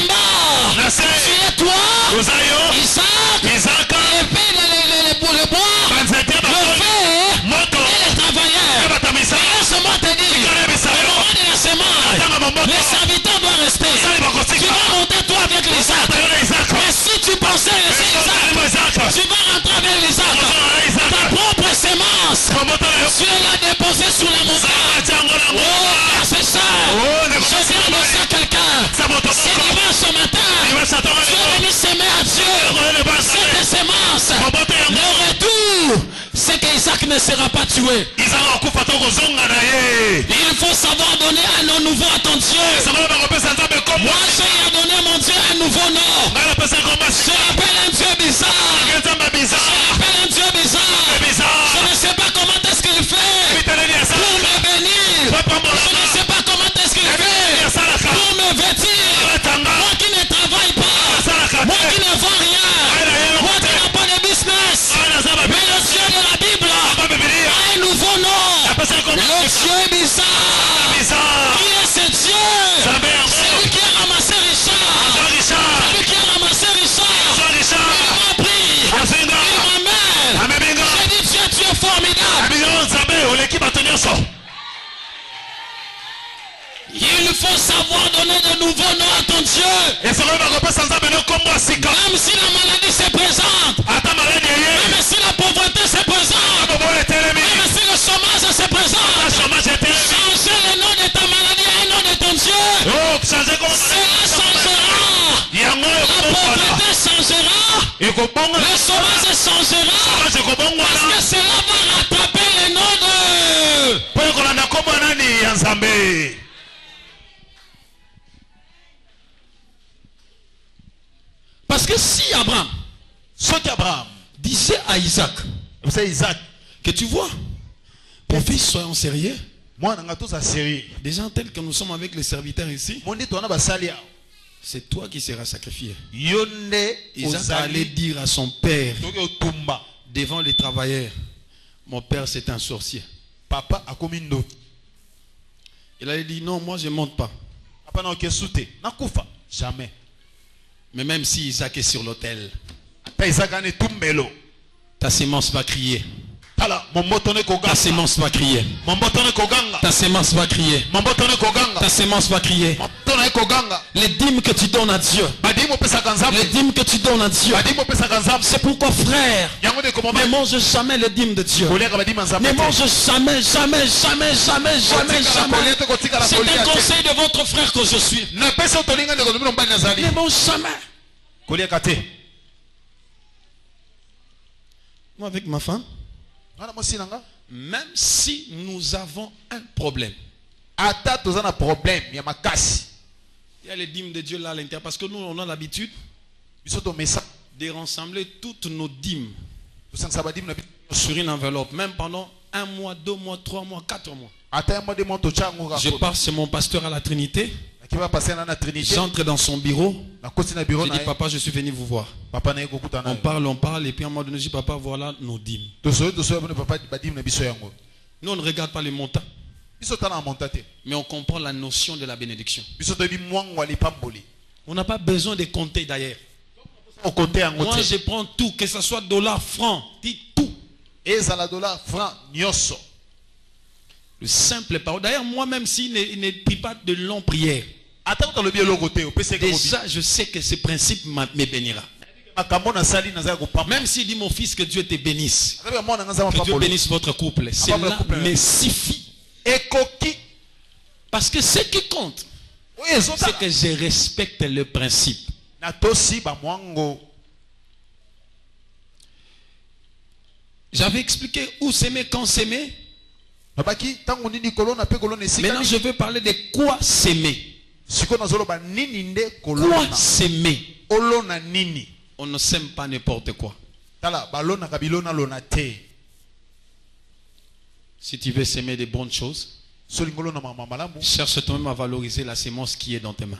bas, tu es toi, Isaac, le bois, le feu et les travailleurs. Laisse-moi te dire, le moment de la semence, les serviteurs doivent rester. Tu vas monter toi avec l'Isaac. Mais si tu pensais laisser Isaac, tu vas rentrer avec l'Isaac. Ta propre semence, tu l'as déposée sur la montagne. Oh, frères et sœurs, je viens annoncer à quelqu'un. C'est dimanche matin. Tu es venu s'aimer à Dieu. Cette semence, le retour, c'est qu'Isaac ne sera pas tué. Il faut savoir donner un nom nouveau à ton Dieu. Moi, j'ai donné mon Dieu un nouveau nom. Je l'appelle un Dieu bizarre. Je l'appelle un Dieu bizarre. Je ne sais pas comment est-ce qu'il fait pour me bénir. Je ne sais pas comment est-ce qu'il fait pour me vêtir. Moi qui ne travaille pas. Moi qui ne vends rien. Moi qui n'ai pas de business. Mais le Dieu de la Bible a un nouveau nom. Le Dieu bizarre. Qui est ce Dieu? C'est lui qui a ramassé Richard. C'est lui qui a ramassé Richard. Il m'a pris. Il m'amène. J'ai dit Dieu, tu es formidable. Il faut savoir donner de nouveaux noms à ton Dieu. Même si la maladie se présente, même si la pauvreté se présente, même si le chômage se présente, changer le nom de ta maladie à un nom de ton Dieu. Cela changera. La pauvreté changera. Le chômage changera. Parce que cela va rattraper le nom de... Parce que si Abraham disait à Isaac que tu vois, mon fils, soyons sérieux. Des gens tels que nous sommes avec les serviteurs ici, c'est toi qui seras sacrifié. Isaac allait dire à son père devant les travailleurs, mon père c'est un sorcier. Il allait dire non, moi je ne monte pas. Pendant que soute, nakufa jamais. Mais même si Isaac est sur l'autel, Ta Isaac ane tumbelo. ta sémence va crier. Tala momboto ne Ta koganga. sémence va crier. Momboto ne koganga. Ta sémence va crier. Momboto ne koganga. Ta sémence va crier. Momboto ne koganga. Les dîmes que tu donnes à Dieu. Badimo pesa kanzamu. Les dîmes que tu donnes à Dieu. Badimo pesa kanzamu. C'est pourquoi, frère, Yango de komoma. ne mange jamais les dîmes de Dieu. Koleka badimo nzambe. Ne mange jamais, jamais, jamais, jamais, jamais, jamais. C'est un conseil de votre frère que je suis. Na pesa tolinga de komoma mbani nazali. Ne mange jamais. Koleka te. Moi, avec ma femme, Wana mosi nanga. même si nous avons un problème, Ata tozana problème ya makasi. il y a les dîmes de Dieu là à l'intérieur. Parce que nous, on a l'habitude Biso to mesa. de rassembler toutes nos dîmes Tosangisa badimo na biso. sur une enveloppe, même pendant 1 mois, 2 mois, 3 mois, 4 mois. Ata mo de monto chango ga. Je pars chez mon pasteur à la Trinité, Qui va passer na Trinité. j'entre dans son bureau, Na koti na bureau je na. dis papa, je suis venu vous voir. Papa na yeko kuta na. On parle, et puis à un moment donné, je dis papa, voilà nos dîmes. Tosoyo bone papa badimo na biso yango. Nous, on ne regarde pas les montants, Biso tana montate. mais on comprend la notion de la bénédiction. Biso to bi mwango ali pamboli. On n'a pas besoin de compter d'ailleurs. Au côté yango Moi, te. je prends tout, que ce soit dollar, franc, dis tout. Ezala dollar franc nyoso. Le simple parole. D'ailleurs, moi-même, s'il ne prie pas de longues prières, Ata ko le bien le côté, au PC ko bi. déjà, je sais que ce principe me bénira. Makambo na sali na za ko pamba. Même s'il dit mon fils, que Dieu te bénisse, Ata mo na ngasa que Dieu pamboli. bénisse votre couple, cela me suffit. Ekoki. Parce que ce qui compte, Oui, c'est ezota. que je respecte le principe. Na tosi ba mwango. J'avais expliqué où s'aimer, quand s'aimer. Babaki tango nini kolona pe kolona esika. Maintenant, je veux parler de quoi s'aimer. Siko na zolo ba nini nde Quoi kolona. s'aimer? Olona nini. On ne s'aime pas n'importe quoi. Tala balona kabilona lona te. Si tu veux s'aimer des bonnes choses, Solingolo na mama malamu. cherche toi-même à valoriser la sémence qui est dans tes mains.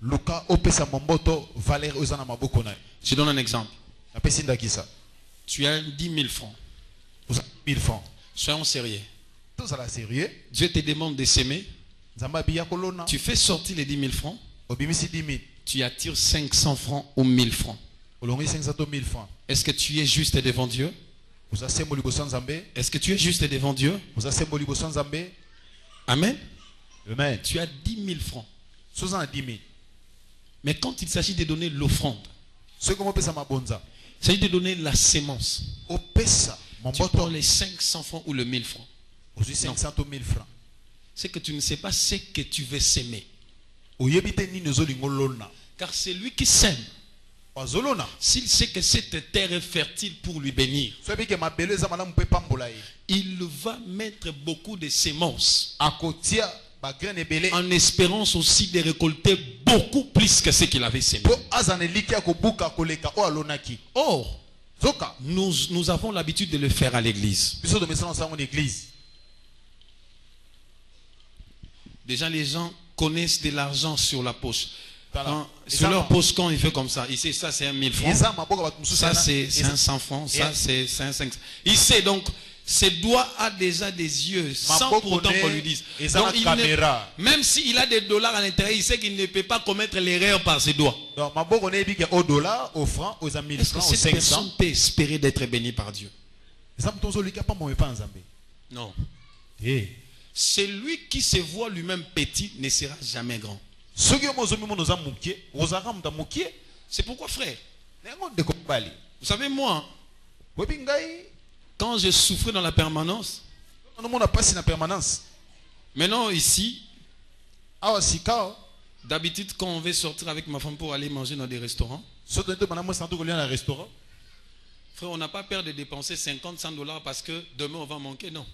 Luka opesa momboto valeur ozana maboko na. Je donne un exemple. Na pesi ndakisa. Tu as 10 000 francs. Oza 1000 francs. Soyons sérieux. Tous à la sérieux. Dieu te demande de s'aimer. Nzamba biya kolona. Tu fais sortir les 10 000 francs. Obimisi 10 000. Tu attires 500 francs ou 1000 francs. Olongi 500 to 1000 francs. Est-ce que tu es juste devant Dieu? Oza sembo liboso nzambe. Est-ce que tu es juste devant Dieu? Oza sembo liboso nzambe. Amen. Amen. Tu as 10 000 francs. Sozana 10 000. Mais quand il s'agit de donner l'offrande, Ce que opesa mabonza. il s'agit de donner la sémence. Opesa Tu prends momboto. les 500 francs ou le 1000 francs. Ozi 500 to 1000 francs. C'est que tu ne sais pas ce que tu veux s'aimer. Oyebite nini ozolingo lona. Car c'est lui qui sème. Wazolona. S'il sait que cette terre est fertile pour lui bénir, Sobi ke mabele za malamu pe pambola ye. il va mettre beaucoup de sémences Akotia ba graine ebele. en espérance aussi de récolter beaucoup plus que ce qu'il avait sémé. Po azane liki akobuka koleka o alonaki. Or, Zoka. nous avons l'habitude de le faire à l'église. Biso de mesa na église. Déjà, les gens connaissent de l'argent sur la poche. Voilà. Sur leur poche, quand il fait comme ça, il sait ça c'est 1000 francs. Eza maboka bat mususu. Ça c'est 500 francs. Ça c'est 500. Il sait donc, ses doigts a déjà des yeux sans pourtant qu'on lui dise. Donc, même s'il a des dollars à l'intérieur, il sait qu'il ne peut pas commettre l'erreur par ses doigts. Donc maboko ne bi ke au dollar, au franc, aux 1000 Est-ce que francs, aux cette 500. personne peut espérer d'être bénie par Dieu? Eza mtonzo lika pa mo pa nzambe. Non. Eh. Celui qui se voit lui-même petit ne sera jamais grand. Soki yo mozo mimo noza mukie, ozaka mta mukie. C'est pourquoi, frère, Nengo de ko bali. vous savez, moi, Webi ngai, quand je souffrais dans la permanence, on mona passe na permanence. maintenant ici, Awa sika, d'habitude, quand on veut sortir avec ma femme pour aller manger dans des restaurants, soto nte bana mo santo ko na restaurant. frère, on n'a pas peur de dépenser 50, 100 dollars parce que demain on va manquer, non.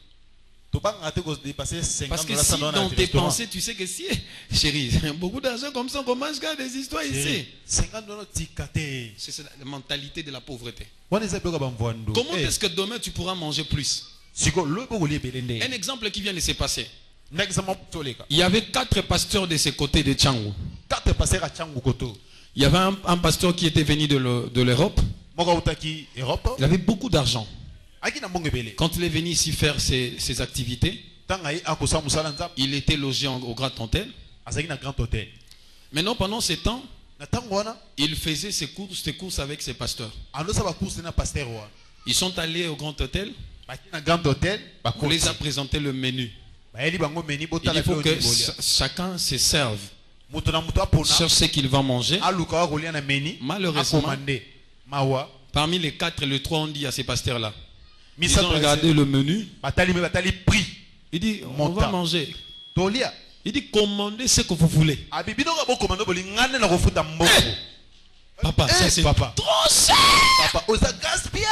To pas rater ko dépasser 50 Parce que dollars si dans dans tes restaurant. pensées, tu sais que si, chérie, beaucoup d'argent comme ça, on commence à des histoires ici. 50 dollars tikate. C'est la mentalité de la pauvreté. Wana eza beka ba mvando. Comment est-ce que demain tu pourras manger plus? Siko lo boko li belende. Un exemple qui vient de se passer. N'exemple toleka. Il y avait 4 pasteurs de ce côté de Tchangou. 4 passer à Tchangu koto. Il y avait un pasteur qui était venu de l'Europe. Moka utaki Europe. Il avait beaucoup d'argent. Aki na mbonge bele. Quand il est venu ici faire ses activités, Tanga yi akosa musala nzambe. il était logé au Grand Hôtel. Azaki na grand hôtel. Maintenant, pendant ces temps, il faisait ses courses avec ses pasteurs. Ils sont allés au grand hôtel. On les a présenté le menu. Il faut que chacun se serve sur ce qu'il va manger. Malheureusement, parmi les 4, les 3 ont dit à ces pasteurs-là. Ils ont regardé le menu. Il dit, on va manger. Il dit, commandez ce que vous voulez. Papa, ça c'est trop cher. Papa, on a gaspillage.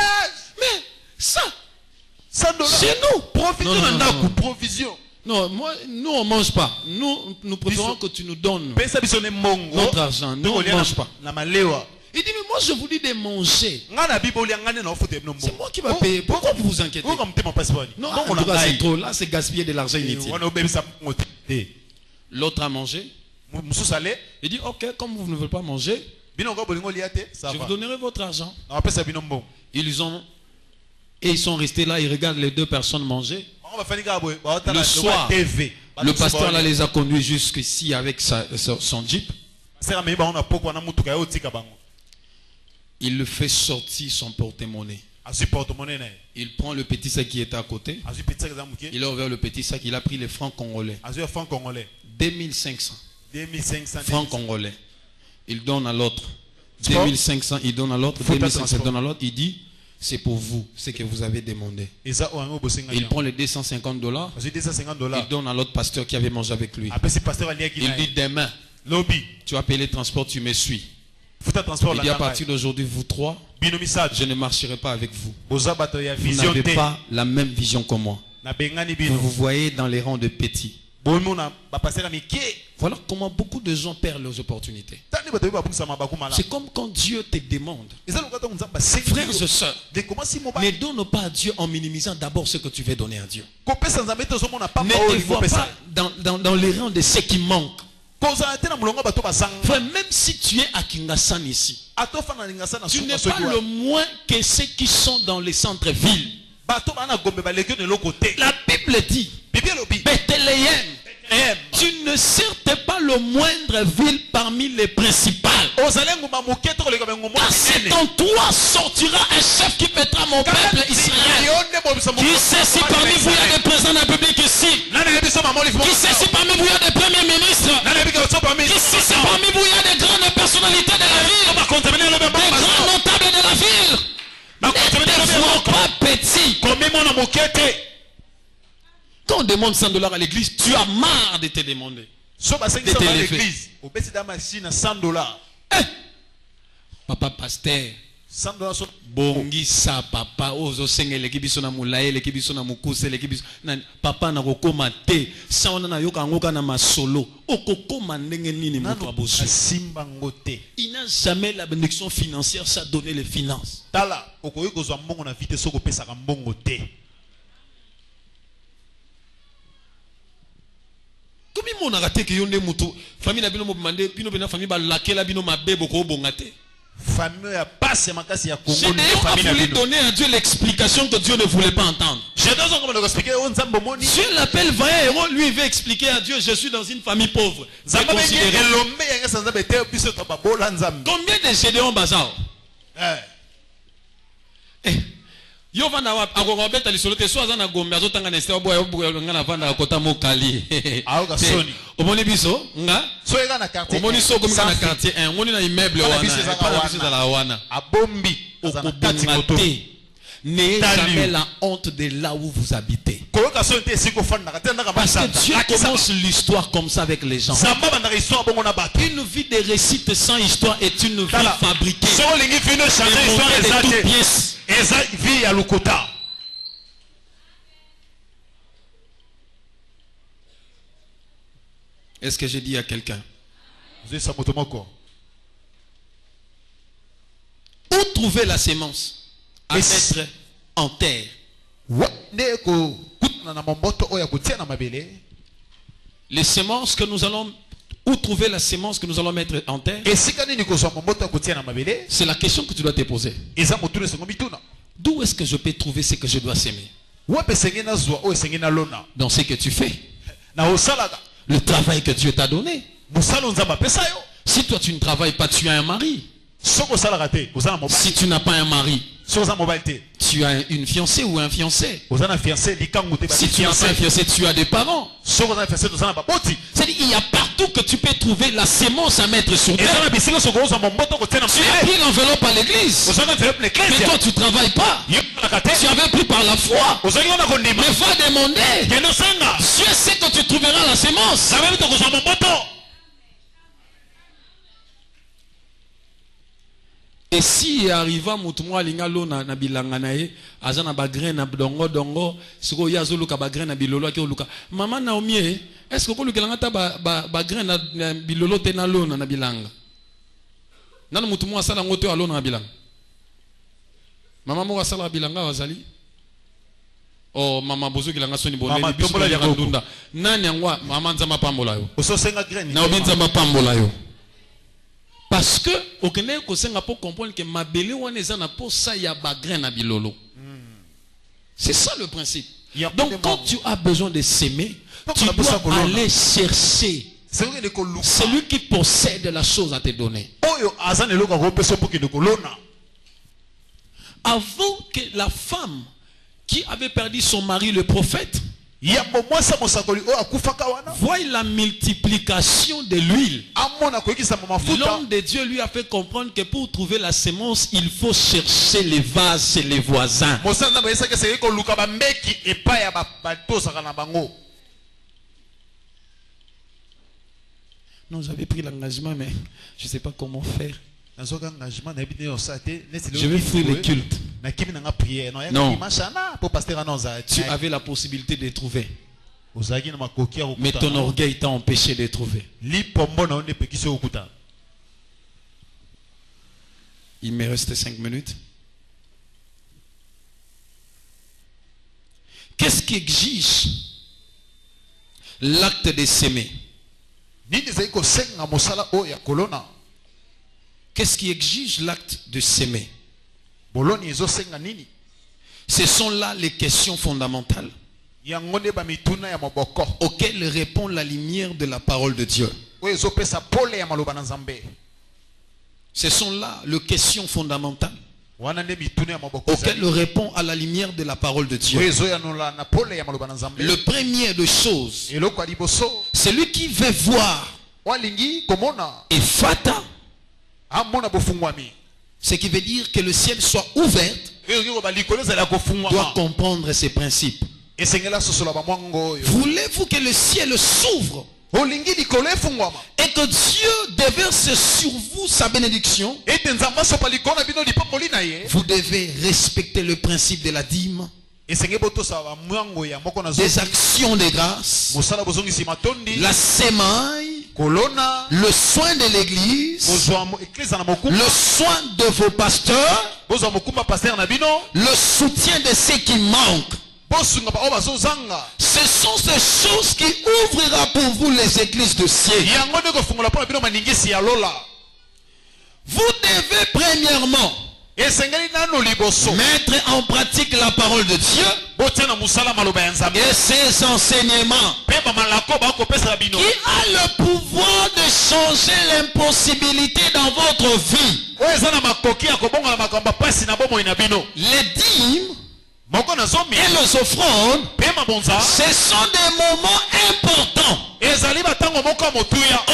Mais ça, chez nous, provision. Provision. Non, moi, nous on mange pas. Nous préférons que tu nous donnes notre argent. Nous on ne mange pas. Il dit, mais moi je vous dis de manger. C'est moi qui vais payer. Pourquoi vous vous inquiétez? Non, en tout cas c'est trop. Là c'est gaspiller de l'argent inutile. L'autre a mangé. Il dit, ok, comme vous ne voulez pas manger, je vous donnerai votre argent. Ils sont restés là, ils regardent les 2 personnes manger. Le soir, le pasteur là les a conduits jusqu'ici avec son jeep. Il le fait sortir son porte-monnaie. Il prend le petit sac qui était à côté. Il a ouvert le petit sac, il a pris les francs congolais. 2500 francs congolais. Il donne à l'autre. 2500, il donne à l'autre. 2500, il donne à l'autre. Il dit, c'est pour vous, ce que vous avez demandé. Il prend les $250. Il donne à l'autre pasteur qui avait mangé avec lui. Il dit, demain, tu vas payer les transports, tu me suis. Il dit, à partir d'aujourd'hui, vous 3, je ne marcherai pas avec vous. Vous n'avez pas la même vision que moi. Vous vous voyez dans les rangs de petits. Voilà comment beaucoup de gens perdent leurs opportunités. C'est comme quand Dieu te demande, frères et sœurs, ne donne pas à Dieu en minimisant d'abord ce que tu veux donner à Dieu. Ne te vois pas dans les rangs de ceux qui manquent. Frère, même si tu es à Kingassan ici, tu n'es pas le moins que ceux qui sont dans les centres-villes. La Bible dit, Bethléem, tu ne seras pas le moindre ville parmi les principales. Car c'est en toi sortira un chef qui mettra mon peuple Israël. Qui sait si parmi vous il y a des présidents de la République ici? Qui sait si parmi vous il y a des premiers ministres? Qui sait si parmi vous il y a des grandes personnalités de la ville? Des grands notables de la ville? Ne te vois pas petit. Quand on demande $100 à l'église, tu as marre de te demander. Papa pasteur, bongisa papa ozo sengele kibiso na mulaele kibiso na mukuse kibiso papa na kokoma te sa ona na yoka ngoka na masolo okokoma ndenge nini moto abosu simba ngote. Il n'a jamais la bénédiction financière, ça donner les finances. Tala okoyi kozwa mbongo na vite soko pesa ka mbongo te. Comme mon a raté que yonde mutu famille na bino mo demandé bino bena famille ba lakela bino mabebo ko bongate. Famille a passé ma casse ya Congo. J'ai voulu donner à Dieu l'explication que Dieu ne voulait pas entendre. Dieu l'appelle vaillant héros, lui il veut expliquer à Dieu, je suis dans une famille pauvre. Combien de Gédéon Bazar? Yo vanda wa akoko beta lisolo te so azana gombe azotanga na steo boya ngana vanda kota mokali aoka soni omoni biso nga so ega na quartier omoni so komika na quartier 1 omoni na immeuble wana na biso za la wana abombi okokati moto n'ayez jamais la honte de là où vous habitez. Parce que Dieu commence l'histoire comme ça avec les gens. Une vie de récite sans histoire est une vie fabriquée. Et de toutes pièces. Est-ce que j'ai dit à quelqu'un? Où trouver la sémence? À mettre en terre. Les semences que nous allons, où trouver la sémence que nous allons mettre en terre? C'est la question que tu dois te poser. D'où est-ce que je peux trouver ce que je dois s'aimer? Dans ce que tu fais, le travail que Dieu t'a donné. Si toi tu ne travailles pas, tu as un mari. Si tu n'as pas un mari, tu as une fiancée ou un fiancé. Si tu n'as pas un fiancé, tu as des parents. C'est-à-dire il y a partout que tu peux trouver la sémence à mettre sur terre. Tu as pris l'enveloppe à l'église. Mais toi tu ne travailles pas. Tu avais pris par la foi. Mais va demander. Dieu sait que tu trouveras la sémence. Et si arriva mutumwa lingalo na bilanga nae azana ba grain na dongo siko yazo luka ba grain na bilolo ke luka mama Naomi est-ce que ko lukelanga ta ba grain na bilolo te na lona na bilanga nana mutumwa sala ngoto alona na bilanga mama mo sala bilanga wazali oh mama bozo kilanga soni bonne biso ya ndunda nani angwa mama nzama pambola yo ososenga grain na obinza mapambola yo. Parce que au Kenya, on peut comprendre que ma belle on est en pour ça y a bagrin à bilolo. C'est ça le principe. Donc quand tu as besoin de s'aimer, tu dois aller chercher celui qui possède la chose à te donner. Avant que la femme qui avait perdu son mari, le prophète, voyez la multiplication de l'huile. L'homme de Dieu lui a fait comprendre que pour trouver la sémence, il faut chercher les vases chez les voisins. Non, j'avais pris l'engagement, mais je ne sais pas comment faire. Je vais fuir les cultes. Non. Tu avais la possibilité de trouver. Mais ton orgueil t'a empêché de trouver. Il me reste 5 minutes. Qu'est-ce qui exige l'acte de s'aimer? Qu'est-ce qui exige l'acte de s'aimer? Ce sont là les questions fondamentales auxquelles répond la lumière de la parole de Dieu. Ce sont là les questions fondamentales auxquelles répond à la lumière de la parole de Dieu. Le premier de choses, celui qui veut voir et fata, ce qui veut dire que le ciel soit ouvert, doit comprendre ces principes. Voulez-vous que le ciel s'ouvre et que Dieu déverse sur vous sa bénédiction? Vous devez respecter le principe de la dîme, des actions de grâce, la semaille, le soin de l'église, le soin de vos pasteurs, le soutien de ceux qui manquent. Ce sont ces choses qui ouvrira pour vous les églises de ciel. Vous devez premièrement mettre en pratique la parole de Dieu et ses enseignements qui a le pouvoir de changer l'impossibilité dans votre vie. Les dîmes et les offrandes, ce sont des moments importants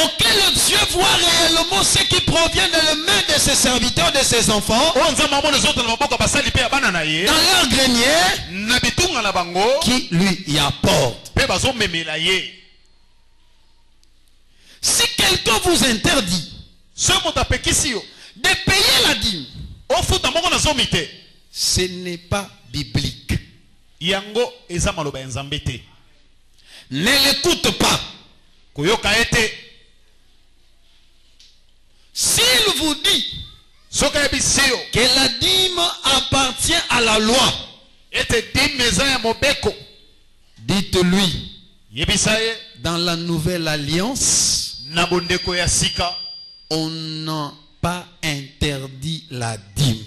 auxquels Dieu voit réellement ce qui provient de la main de ses serviteurs, de ses enfants, dans leur grenier, qui lui y apporte. Si quelqu'un vous interdit de payer la dîme, ce n'est pas biblique. Ne l'écoute pas. S'il vous dit que la dîme appartient à la loi, dites-lui, dans la nouvelle alliance, on n'a pas interdit la dîme.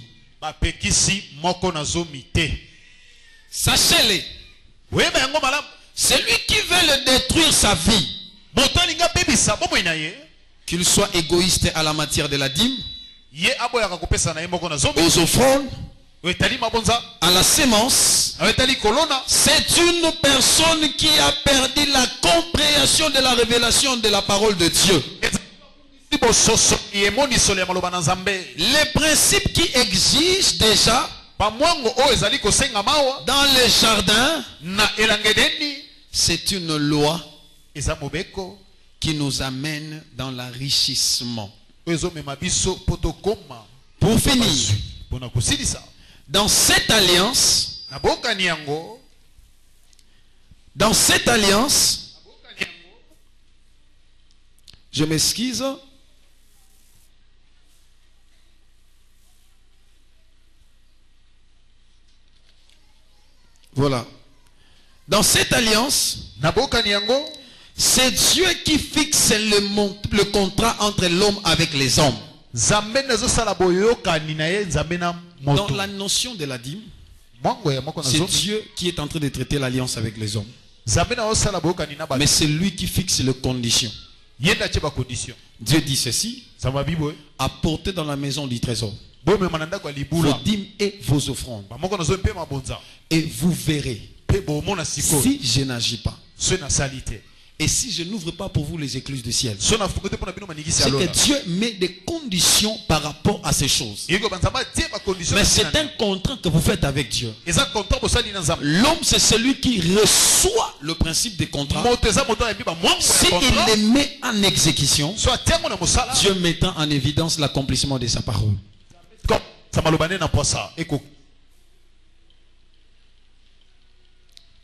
Sachez-le, celui qui veut le détruire sa vie qu'il soit égoïste à la matière de la dîme, Ye aboyaka kopesa na ye moko na zobe. aux offrandes, Etali mabonza. à la sémence. Etali kolona. C'est une personne qui a perdu la compréhension de la révélation de la parole de Dieu. Les principes qui existent déjà dans les jardins, c'est une loi qui nous amène dans l'enrichissement. Pour finir, dans cette alliance, je m'excuse. Voilà. Dans cette alliance, c'est Dieu qui fixe le contrat entre l'homme avec les hommes. Dans la notion de la dîme, c'est Dieu qui est en train de traiter l'alliance avec les hommes. Mais c'est lui qui fixe les conditions. Dieu dit ceci: apportez dans la maison du trésor vos dîmes et vos offrandes, et vous verrez si je n'agis pas. Et si je n'ouvre pas pour vous les écluses du ciel. C'est que Dieu met des conditions par rapport à ces choses. Mais c'est un contrat que vous faites avec Dieu. L'homme, c'est celui qui reçoit le principe des contrats. S'il les met en exécution, Dieu mettant en évidence l'accomplissement de sa parole.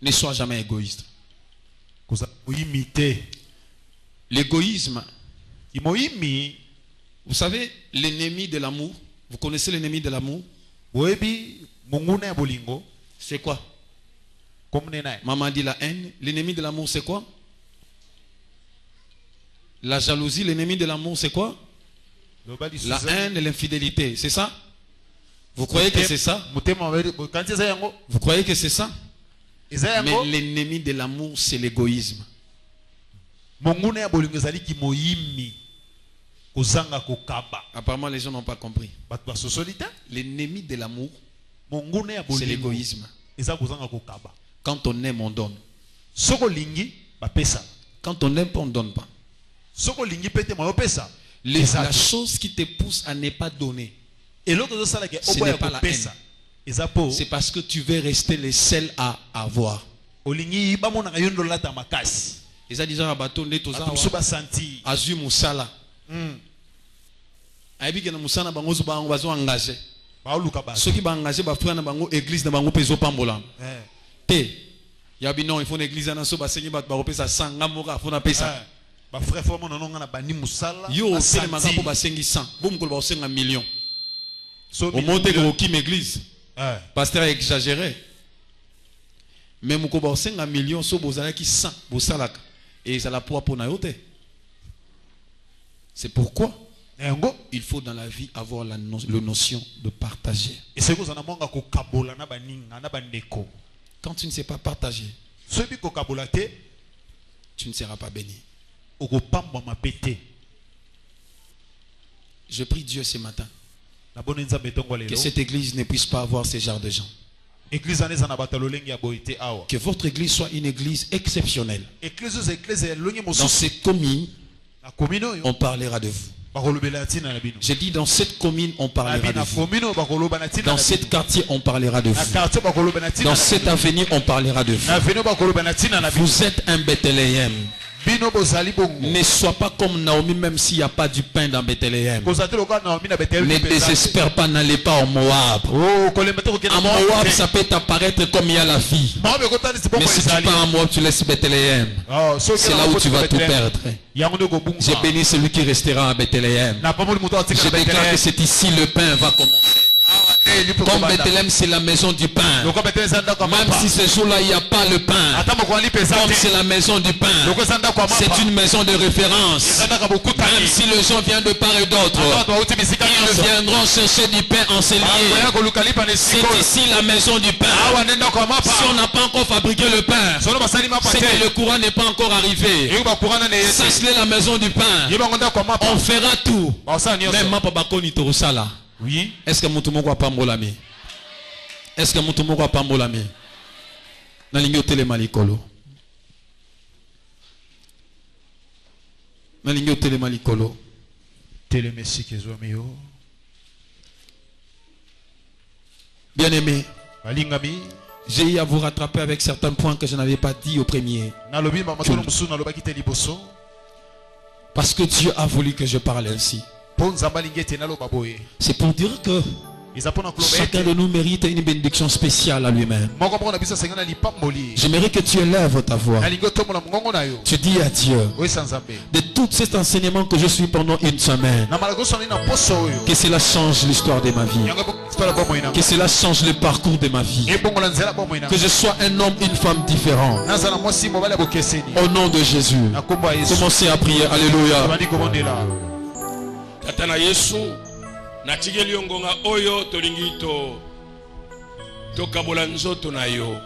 Ne sois jamais égoïste. L'égoïsme, vous savez, l'ennemi de l'amour, vous connaissez l'ennemi de l'amour? C'est quoi? Maman dit la haine. L'ennemi de l'amour, c'est quoi? La jalousie. L'ennemi de l'amour, c'est quoi? La haine et l'infidélité, c'est ça? Vous croyez que c'est ça? Vous croyez que c'est ça? Mais l'ennemi de l'amour, c'est l'égoïsme. Apparemment, les gens n'ont pas compris. L'ennemi de l'amour, c'est l'égoïsme. Quand on aime, on donne. Quand on n'aime pas, on ne donne pas. La chose qui te pousse à ne pas donner, ce n'est pas la haine. C'est parce que tu veux rester le seul à avoir. Ils ont dit à bateau Azu Moussala. Aïbi na Moussala bango zo bango bazo engagé. Ceux qui sont engagés ba frère na bango église na bango peso pambola. Te yabi non il faut une église na so ba sengi ba pesa 100 ngamoka faut na pesa. Ba frère faut mon non na bani Moussala. Yo c'est maza po ba sengi 100. Bom ko ba senga million. Au monte ko ki église. Pasteur a exagéré. Mais mon coba 5 millions so bozala qui 100 bosalaka et ça la pour na yote. C'est pourquoi il faut dans la vie avoir la notion de partager. Quand tu ne sais pas partager, tu ne seras pas béni. Je prie Dieu ce matin que cette église ne puisse pas avoir ce genre de gens. Que votre église soit une église exceptionnelle. Dans cette commune, on parlera de vous. J'ai dit dans cette commune, on parlera de vous. Dans cet quartier, on parlera de vous. Dans cette avenue, on parlera de vous. Vous êtes un Bethléem. Ne sois pas comme Naomi, même s'il n'y a pas du pain dans Bethléem. Ne désespère pas, n'allez pas au Moab. En Moab, ça peut t'apparaître comme il y a la vie. Mais si tu pars en Moab, tu laisses Bethléem. C'est là où tu vas tout perdre. J'ai béni celui qui restera à Bethléem. Je déclare que c'est ici le pain va commencer. Comme Bethléem, c'est la maison du pain. Même si ce jour-là, il n'y a pas le pain. Comme c'est la maison du pain. C'est une maison de référence. Même si les gens viennent de part et d'autre, ils viendront chercher du pain en ces lieux. C'est ici la maison du pain. Si on n'a pas encore fabriqué le pain, c'est que le courant n'est pas encore arrivé. Sache-le, la maison du pain. On fera tout. Même papa Koni Torosala. Oui. Est-ce que Moutoumoko a pas molami? Est-ce que Moutoumoko a pas molami? Nalingo telemalikolo. Nalingo telemalikolo. Télémessi kezomio. Bien aimé. Malingami. J'ai eu à vous rattraper avec certains points que je n'avais pas dit au premier. Parce que Dieu a voulu que je parle ainsi. C'est pour dire que chacun de nous mérite une bénédiction spéciale à lui-même. J'aimerais que tu élèves ta voix. Tu dis à Dieu, de tout cet enseignement que je suis pendant une semaine, que cela change l'histoire de ma vie, que cela change le parcours de ma vie, que je sois un homme, une femme différent. Au nom de Jésus, commencez à prier. Alléluia. Katana Yesu na tigeli ngonga oyo tolingi to kabola nzoto na yo,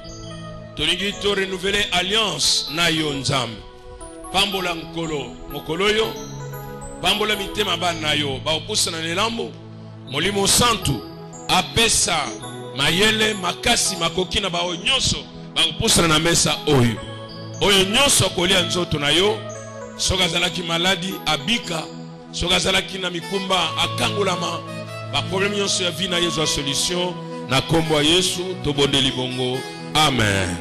tolingi to renouveler alliance na yo nzambe. Pambola nkolo mokolo yo, pambola mitema bana na yo ba opusa na lelambo molimo santu apesa mayele makasi makoki na ba nyonso ba opusa na mesa oyo nyonso kolia nzoto na yo, soka zalaki maladi abika, soka zalaki na mikumba akangulama, ba problème nyonso ya vie na Yesu a solution na kombo ya Yesu tobondeli bongo. Amen.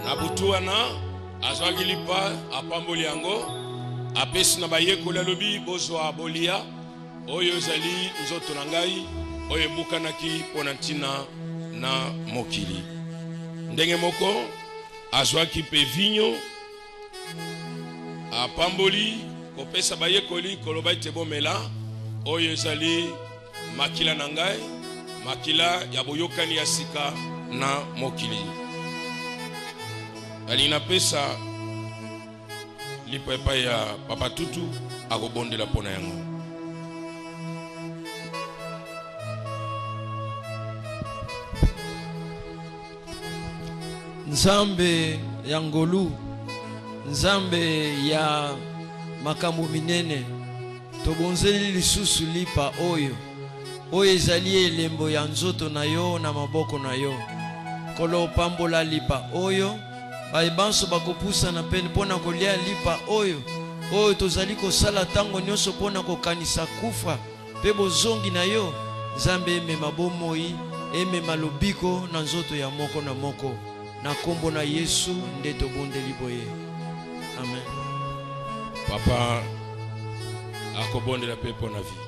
Nabutuana azwagilipa apamboli yango apesi na bayekoli alobi bozwa bolia oyo zali nzoto na ngai oyo bukanaki pona ntina na mokili. Ndenge moko azwaki pe vinyo apamboli kopesa bayekoli koloba ete bomela oyo zali makila na ngai, makila ya boyokani ya sika na mokili. Alina pesa lipa ya papa tutu akobondela pona yango. Nzambe ya ngolu, nzambe ya makambo minene, tobonzeli lisusu lipa oyo ezali elembo ya nzoto na yo na maboko na yo. Kolo pambola lipa oyo baibanso bakopusa na pene pona kolia lipa oyo tozali kosala tango nyonso pona kokanisa kufa pe bozongi na yo. Nzambe emema bomoi, emema lobiko na nzoto ya moko na moko, na kombo na Yesu nde tobondeli boye. Amen. Papa akobondela pe pona vie.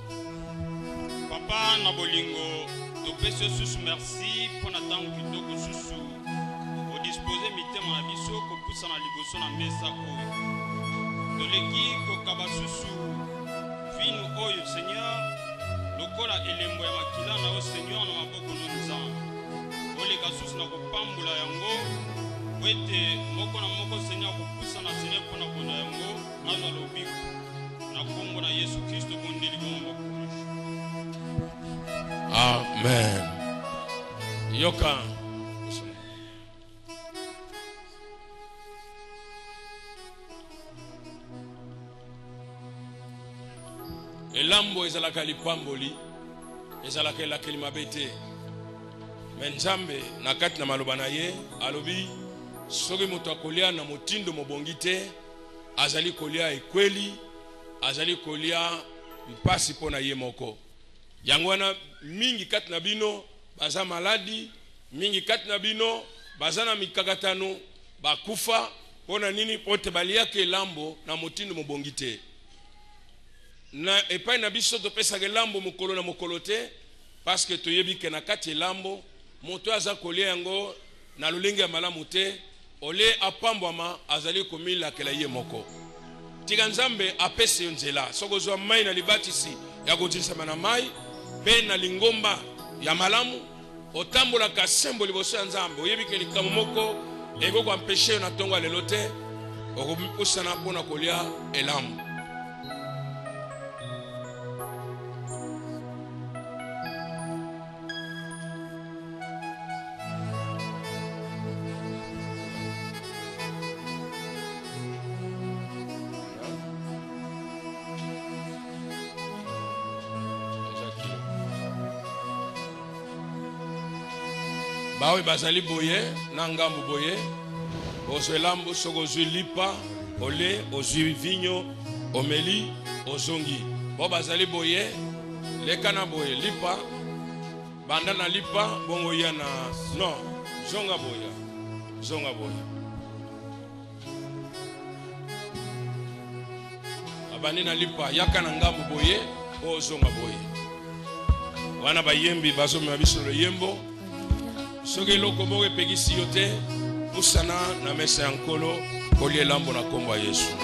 Papa na bolingo topesi susu merci pona tango kitoko susu disposer mitema na biso kopusa na liboso na mesa oyo toleki kokaba susu vino oyo Seigneur lokola elembo ya makila na o Seigneur na maboko na Nzambe oleka susu na kopambola yango wete moko na moko Seigneur kopusa na Seigneur pona kona yango na lobiko na kombo na Yesu Kristo bondeli bongo. Amen. Yoka elambo ezalaka lipamboli ezalaka elakeli mabe te, me Nzambe na kati na maloba na ye alobi soki moto akolia na motindo mobongi te azali kolia ekweli, azali kolia mpasi pona ye moko. Yango wana mingi kati na bino baza maladi, mingi kati na bino bazana mikakatano bakufa pona nini pote baliake lambo na motindo mobongite na epai na biso to pesa ke lambo mokolo na mokolo te parce que toyebi ke na kati lambo moto aza kolia yango na lolenge ya malamu te ole apambwama azali komila kela ye moko tika nzambe apese yo nzela soko zwa mai na libatisi ya kotisama na mai pe na lingomba ya malamu otambola ka sembo liboso ya nzambe oyebi ke likamo moko eko kwa mpeshe yo na tongo lelo te okompusana mpona kolia elamu. Bawe bazali boye na ngambu boye ozwe lambo soko ozwi lipa ole ozwi vinyo omeli ozongi bo bazali boye leka na boye lipa banda na lipa bongo ya na no zonga boya abani na lipa yaka na ngambu boye ozonga boye wana bayembi bazomema biso lo yembo soki loko moko epekisi yo te pusana na mesa ya nkolo kolia lambo na kombo ya Yesu.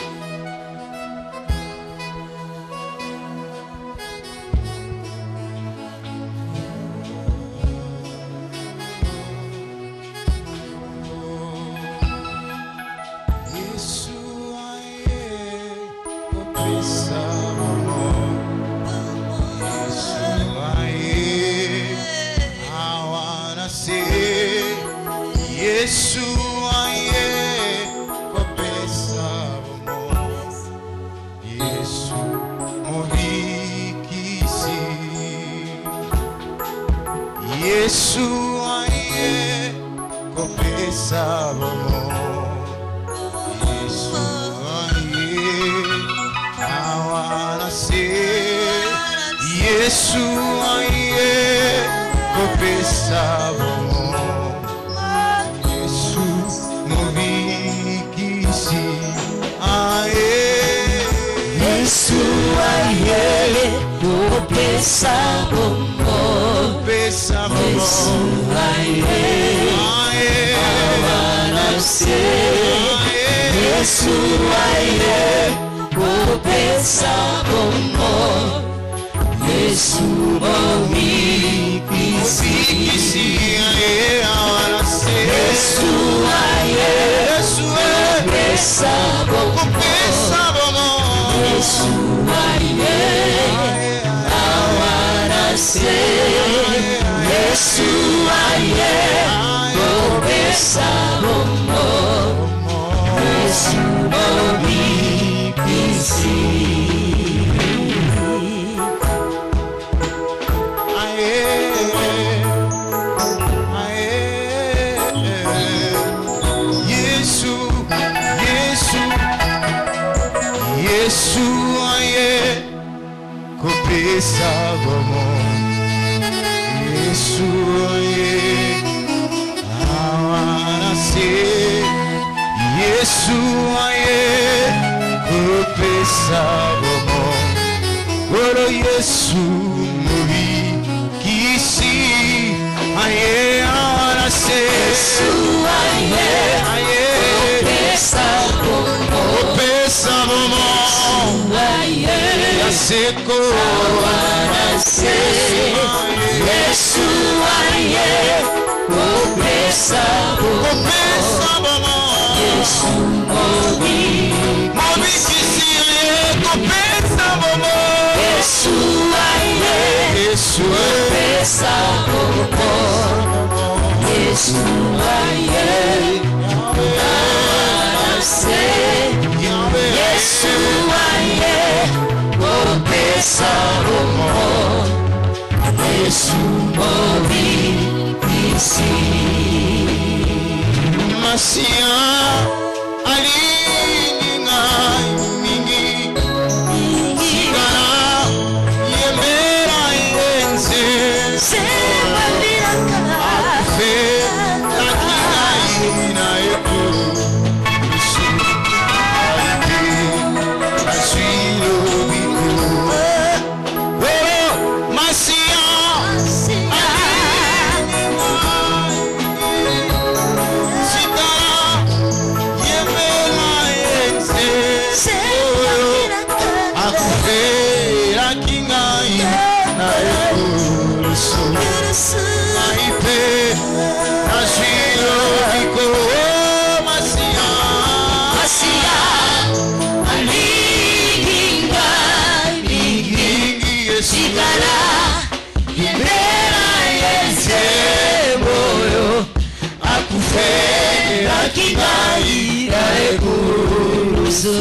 kingaira ekulusu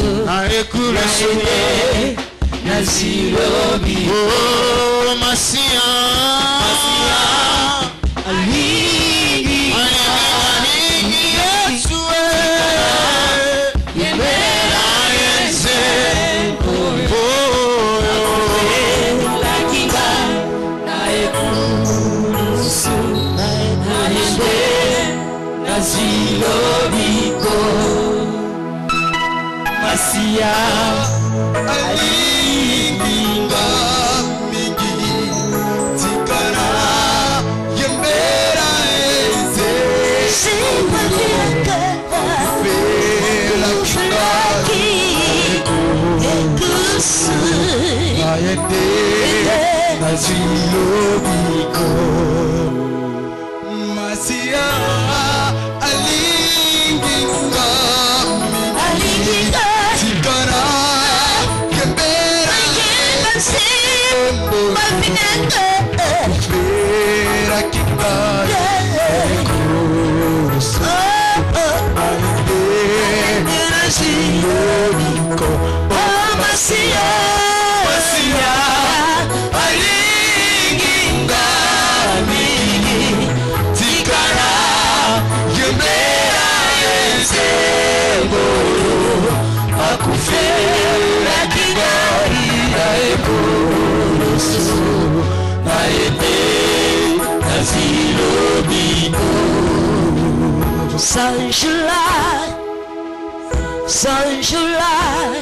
nazilobi Masia alingi Yesu yemera yense la kinga na ekulusu naende nazilobiko Masia Alinginga mingi Tikana Yembera eze Fela kinga Ayende Nazilobiko Masia Alinginga mingi Tikana Yembera Fela kinga Nazilobiko Masia Alinginga mingi Tikana Yembera Yezebolo Akufela kigari ya ekolosu Na ete nazilobiko Sun July,